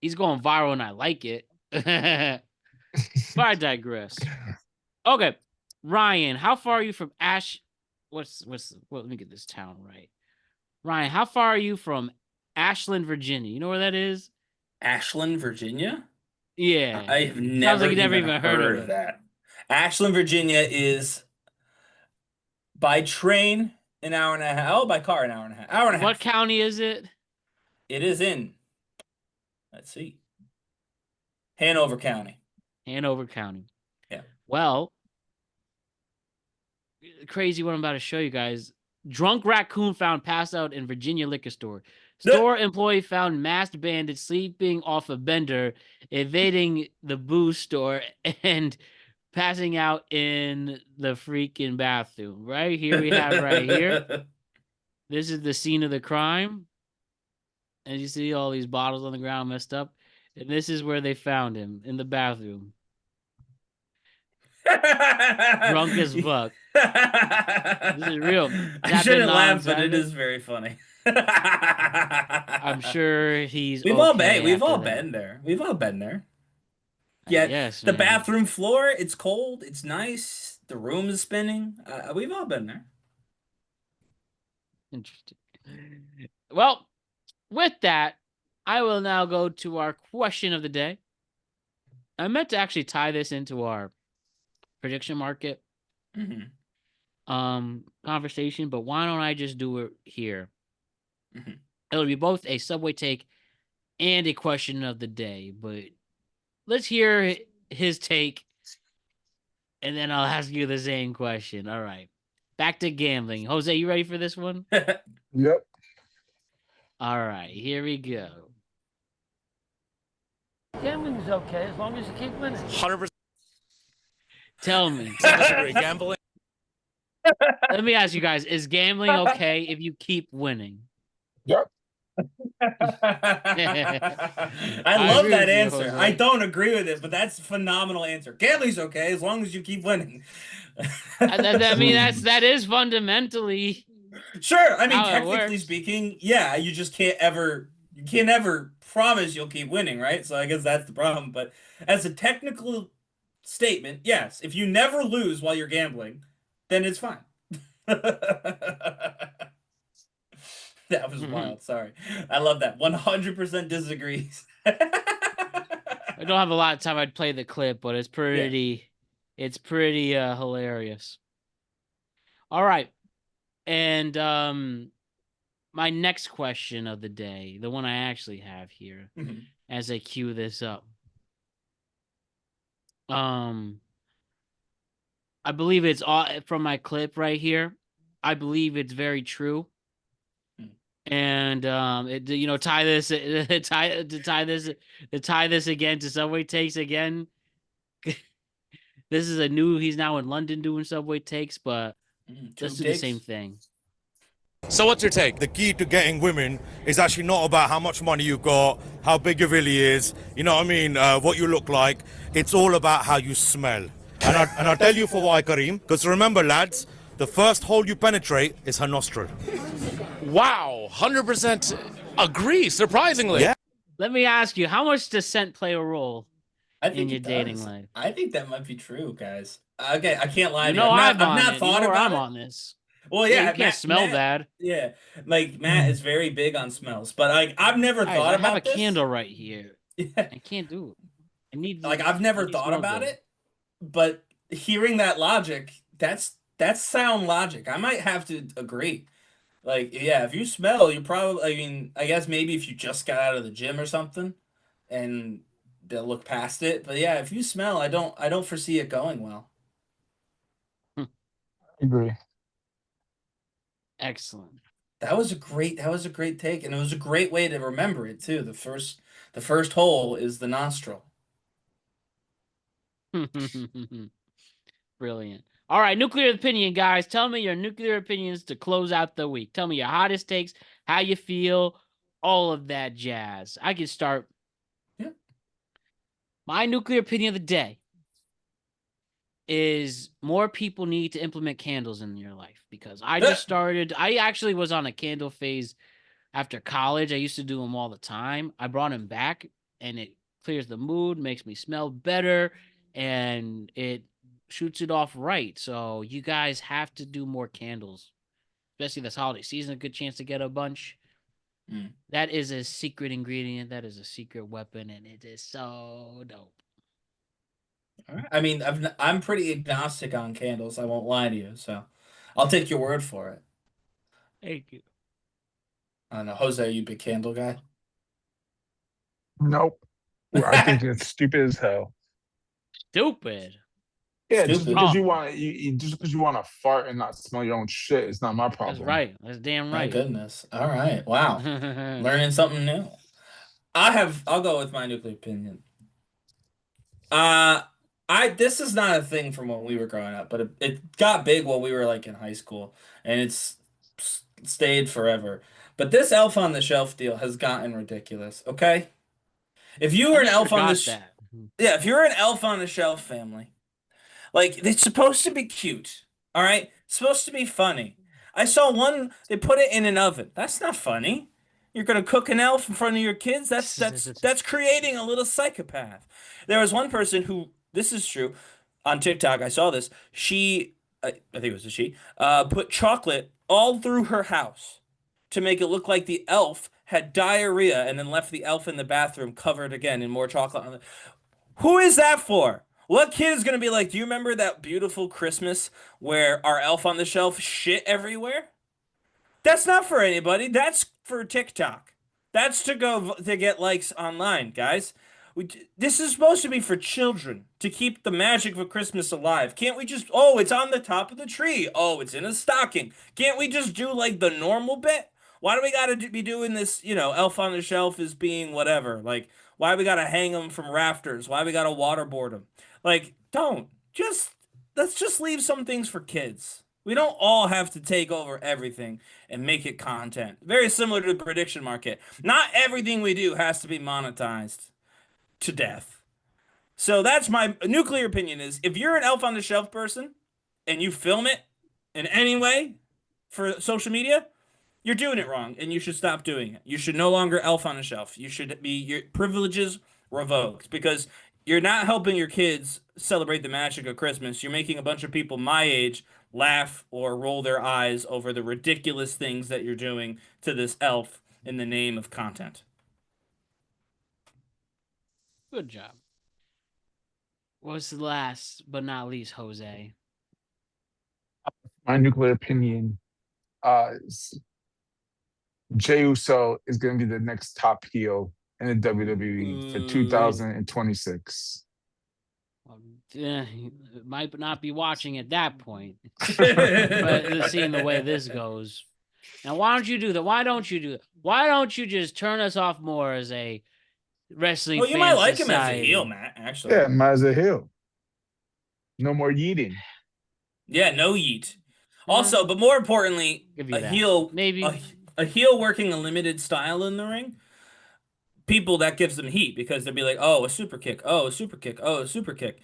he's going viral and I like it. But I digress. Okay. Ryan, how far are you from let me get this town right. Ryan, how far are you from Ashland, Virginia? You know where that is? Ashland, Virginia? Yeah. I've never, like you never even heard of that. Ashland, Virginia is by train an hour and a half. Oh, by car an hour and a half. Hour and a half. What county is it? It is in, let's see, Hanover County. Hanover County. Yeah. Well, crazy what I'm about to show you guys. Drunk raccoon found passed out in Virginia liquor store. Store employee found masked bandit sleeping off a bender, evading the booze store, and passing out in the freaking bathroom. Right here we have right here. This is the scene of the crime. And you see all these bottles on the ground messed up. And this is where they found him, in the bathroom. Drunk as fuck. This is real. I shouldn't laugh, but it is very funny. I'm sure we've all been there. We've all been there. Yeah, yes, the bathroom floor, it's cold, it's nice, the room is spinning. We've all been there. Interesting. Well, with that, I will now go to our question of the day. I meant to actually tie this into our prediction market conversation, but why don't I just do it here? It'll be both a Subway take and a question of the day, but let's hear his take, and then I'll ask you the same question. All right. Back to gambling. Jose, you ready for this one? Yep. All right, here we go. Gambling is okay as long as you keep winning. 100%. Tell me. Disagree. Gambling. Let me ask you guys: is gambling okay if you keep winning? Yep. I love agree that with you, answer. Jose. I don't agree with it, but that's a phenomenal answer. Gambling's okay as long as you keep winning. I mean, that is fundamentally Sure. I mean, how it technically works. speaking, yeah, you can't ever promise you'll keep winning, right? So I guess that's the problem. But as a technical statement, yes, if you never lose while you're gambling, then it's fine. That was wild. Sorry. I love that. 100% disagrees. I don't have a lot of time. I'd play the clip, but it's pretty hilarious. All right. And my next question of the day, the one I actually have here as I cue this up. I believe it's all from my clip right here. I believe it's very true. And tie this again to Subway Takes again. This is he's now in London doing Subway Takes, but let's do the same thing. So what's your take? The key to getting women is actually not about how much money you've got, how big your villy is, you know what I mean, what you look like. It's all about how you smell. And I'll tell you for why, Kareem, because remember, lads, the first hole you penetrate is her nostril. Wow, 100% agree, surprisingly. Yeah. Let me ask you, how much does scent play a role in your dating life? I think that might be true, guys. Okay, I can't lie You to you. know I've I'm not thought about I'm it. on this. Well, yeah, you can't smell bad. Yeah, like Matt is very big on smells, but like I've never Guys, thought I about have a this. candle right here. I can't do it. I need I've never thought about it, but hearing that logic, that's sound logic. I might have to agree. Like, yeah, if you smell, you probably. I mean, I guess maybe if you just got out of the gym or something, and they'll look past it. But yeah, if you smell, I don't foresee it going well. Agree. Excellent. That was a great take, and it was a great way to remember it too. The first hole is the nostril. Brilliant. All right, nuclear opinion, guys. Tell me your nuclear opinions to close out the week. Tell me your hottest takes, how you feel, all of that jazz. I can start. Yeah. My nuclear opinion of the day is more people need to implement candles in your life, because I just started. I actually was on a candle phase after college. I used to do them all the time. I brought them back, and it clears the mood, makes me smell better, and it shoots it off right. So you guys have to do more candles, especially this holiday season. A good chance to get a bunch. That is a secret ingredient. That is a secret weapon, and it is so dope. All right. I mean, I'm pretty agnostic on candles. I won't lie to you, so I'll take your word for it. Thank you. I don't know, Jose, are you a big candle guy? Nope. I think it's stupid as hell. Stupid. Yeah, just because you want to fart and not smell your own shit, it's not my problem. That's right. That's damn right. My goodness. All right. Wow. Learning something new. I'll go with my nuclear opinion. This is not a thing from when we were growing up, but it got big while we were like in high school, and it's stayed forever. But this Elf on the Shelf deal has gotten ridiculous. Okay, if you were an Elf on the if you're an Elf on the Shelf family, like, it's supposed to be cute, all right? It's supposed to be funny. I saw one, they put it in an oven. That's not funny. You're gonna cook an elf in front of your kids? That's creating a little psychopath. There was one person who, this is true, on TikTok, I saw this. I think it was a she, put chocolate all through her house to make it look like the elf had diarrhea, and then left the elf in the bathroom covered again in more chocolate. Who is that for? What kid is going to be like, do you remember that beautiful Christmas where our Elf on the Shelf shit everywhere? That's not for anybody. That's for TikTok. That's to get likes online, guys. This is supposed to be for children, to keep the magic of Christmas alive. Can't we just, it's on the top of the tree. Oh, it's in a stocking. Can't we just do like the normal bit? Why do we got to be doing this, Elf on the Shelf is being whatever? Like, why we got to hang them from rafters? Why we got to waterboard them? Like, let's just leave some things for kids. We don't all have to take over everything and make it content. Very similar to the prediction market. Not everything we do has to be monetized to death. So that's my nuclear opinion is if you're an elf on the shelf person and you film it in any way for social media, you're doing it wrong and you should stop doing it. You should no longer elf on a shelf. You should be your privileges revoked because you're not helping your kids celebrate the magic of Christmas. You're making a bunch of people my age laugh or roll their eyes over the ridiculous things that you're doing to this elf in the name of content. Good job. What's the last but not least, Jose? My nuclear opinion, Jey Uso is going to be the next top heel in the WWE for 2026. Might not be watching at that point, but seeing the way this goes. Now, why don't you do that? Why don't you do that? Why don't you just turn us off more as a wrestling? Well, you might like him as a heel, Matt. Actually, yeah, him as a heel. No more yeeting. Yeah, no yeet. Also, but more importantly, a heel, maybe a heel working a limited style in the ring. People that gives them heat because they'll be like, oh, a super kick, oh, a super kick, oh, a super kick.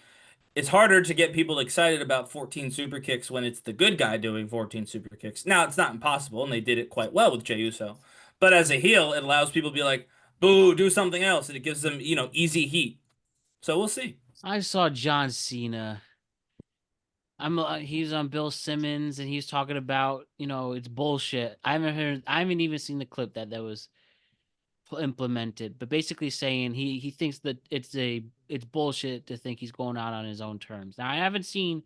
It's harder to get people excited about 14 super kicks when it's the good guy doing 14 super kicks. Now, it's not impossible, and they did it quite well with Jey Uso. But as a heel, it allows people to be like, boo, do something else, and it gives them, easy heat. So we'll see. I saw John Cena. He's on Bill Simmons, and he's talking about, it's bullshit. I haven't even seen the clip that was implemented, but basically saying he thinks that it's bullshit to think he's going out on his own terms. Now I haven't seen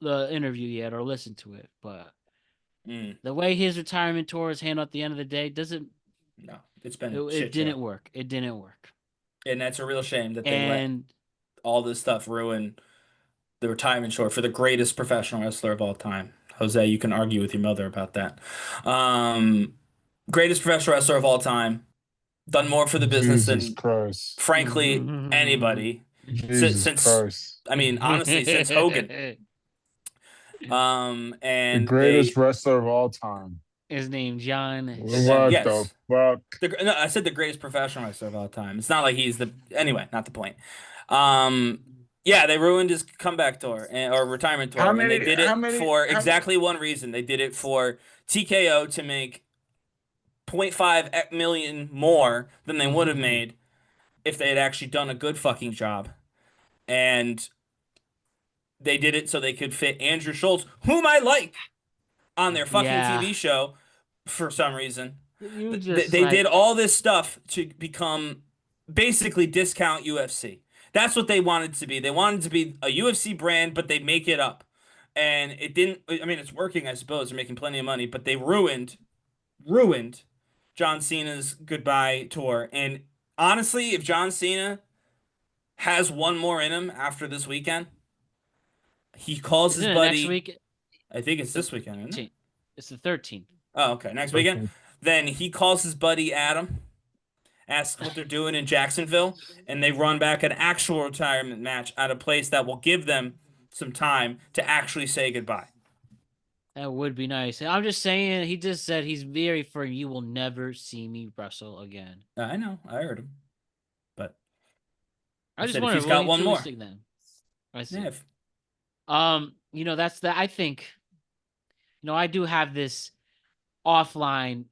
the interview yet or listened to it, but the way his retirement tour is handled at the end of the day it didn't work. It didn't work, and that's a real shame that they let all this stuff ruin the retirement tour for the greatest professional wrestler of all time. Jose, you can argue with your mother about that. Greatest professional wrestler of all time. Done more for the business than, frankly, anybody. Since I mean, honestly, since Hogan. And the greatest wrestler of all time. His name, John. What the fuck? No, I said the greatest professional wrestler of all time. It's not like he's anyway, not the point. Yeah, they ruined his comeback tour or retirement tour. And they did it for exactly one reason. They did it for TKO to make 0.5 million more than they would have made if they had actually done a good fucking job. And they did it so they could fit Andrew Schultz, whom I like, on their fucking TV show for some reason. They did all this stuff to become basically discount UFC. That's what they wanted to be. They wanted to be a UFC brand, but they make it up. And it didn't. I mean, it's working, I suppose. They're making plenty of money, but they ruined John Cena's goodbye tour. And honestly, if John Cena has one more in him after this weekend, he calls his buddy. Next week? I think it's this weekend, isn't it? It's the 13th. Oh, okay. Next weekend. Then he calls his buddy Adam, asks what they're doing in Jacksonville, and they run back an actual retirement match at a place that will give them some time to actually say goodbye. That would be nice. I'm just saying, he just said he's very firm. You will never see me wrestle again. I know. I heard him. But I just wonder if he's got one more. Then. I see. Yeah. That's I think, I do have this offline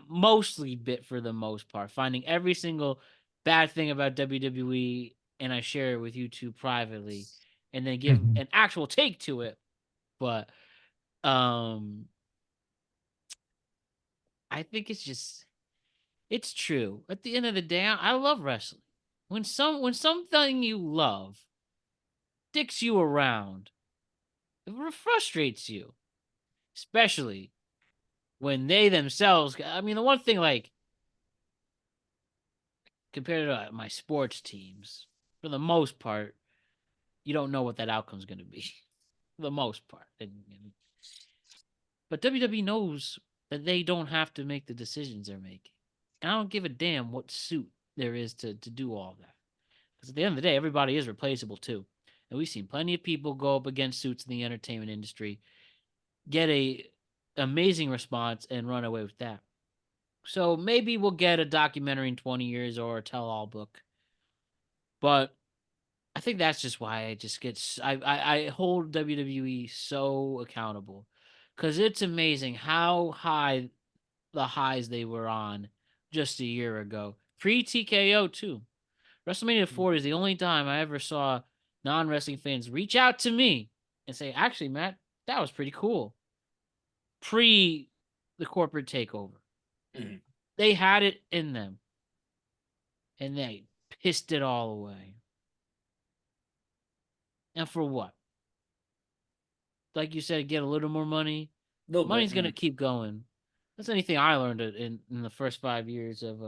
mostly bit for the most part, finding every single bad thing about WWE, and I share it with you two privately, and then give an actual take to it. But I think it's true. At the end of the day, I love wrestling. When something you love dicks you around, it frustrates you, especially when they themselves. I mean, the one thing, like, compared to my sports teams, for the most part, you don't know what that outcome's going to be. For the most part. But WWE knows that they don't have to make the decisions they're making. And I don't give a damn what suit there is to do all that. Because at the end of the day, everybody is replaceable too. And we've seen plenty of people go up against suits in the entertainment industry, get a amazing response, and run away with that. So maybe we'll get a documentary in 20 years or a tell-all book. But I think that's just why I just get I hold WWE so accountable, because it's amazing how high the highs they were on just a year ago, pre TKO too. WrestleMania 4 is the only time I ever saw non-wrestling fans reach out to me and say, "Actually, Matt, that was pretty cool." Pre the corporate takeover, they had it in them, and they pissed it all away. And for what? Like you said, get a little more money. Money's going to keep going. That's anything I learned in the first 5 years of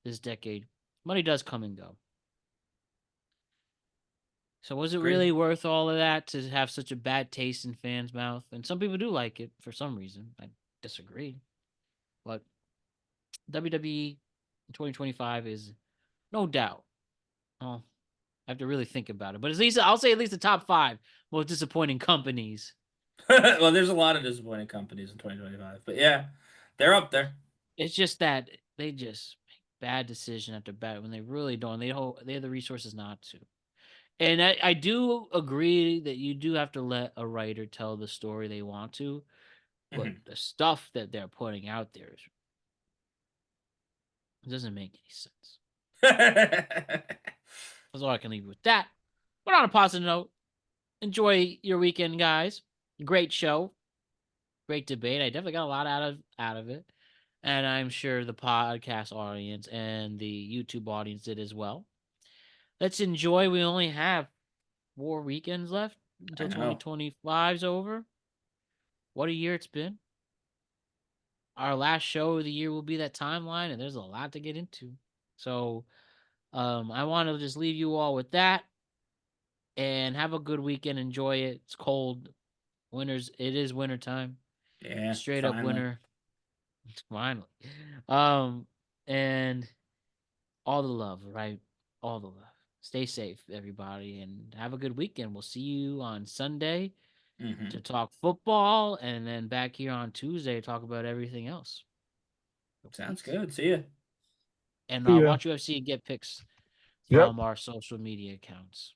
this decade. Money does come and go. So was it really worth all of that to have such a bad taste in fans' mouth? And some people do like it for some reason. I disagree. But WWE in 2025 is no doubt. Well, I have to really think about it. But at least I'll say at least the top 5 most disappointing companies. Well, there's a lot of disappointing companies in 2025. But yeah, they're up there. It's just that they just make bad decision after bad when they really don't. They have the resources not to. And I do agree that you do have to let a writer tell the story they want to. But the stuff that they're putting out there it doesn't make any sense. That's all I can leave you with that. But on a positive note, enjoy your weekend, guys. Great show. Great debate. I definitely got a lot out of it. And I'm sure the podcast audience and the YouTube audience did as well. Let's enjoy. We only have 4 weekends left until 2025's over. What a year it's been. Our last show of the year will be that timeline, and there's a lot to get into. So I want to just leave you all with that. And have a good weekend. Enjoy it. It's cold. It is winter time. Yeah. Straight up winter. Finally. And all the love, right? All the love. Stay safe, everybody, and have a good weekend. We'll see you on Sunday to talk football, and then back here on Tuesday to talk about everything else. Sounds good. See ya. And See ya. watch UFC and get picks from our social media accounts.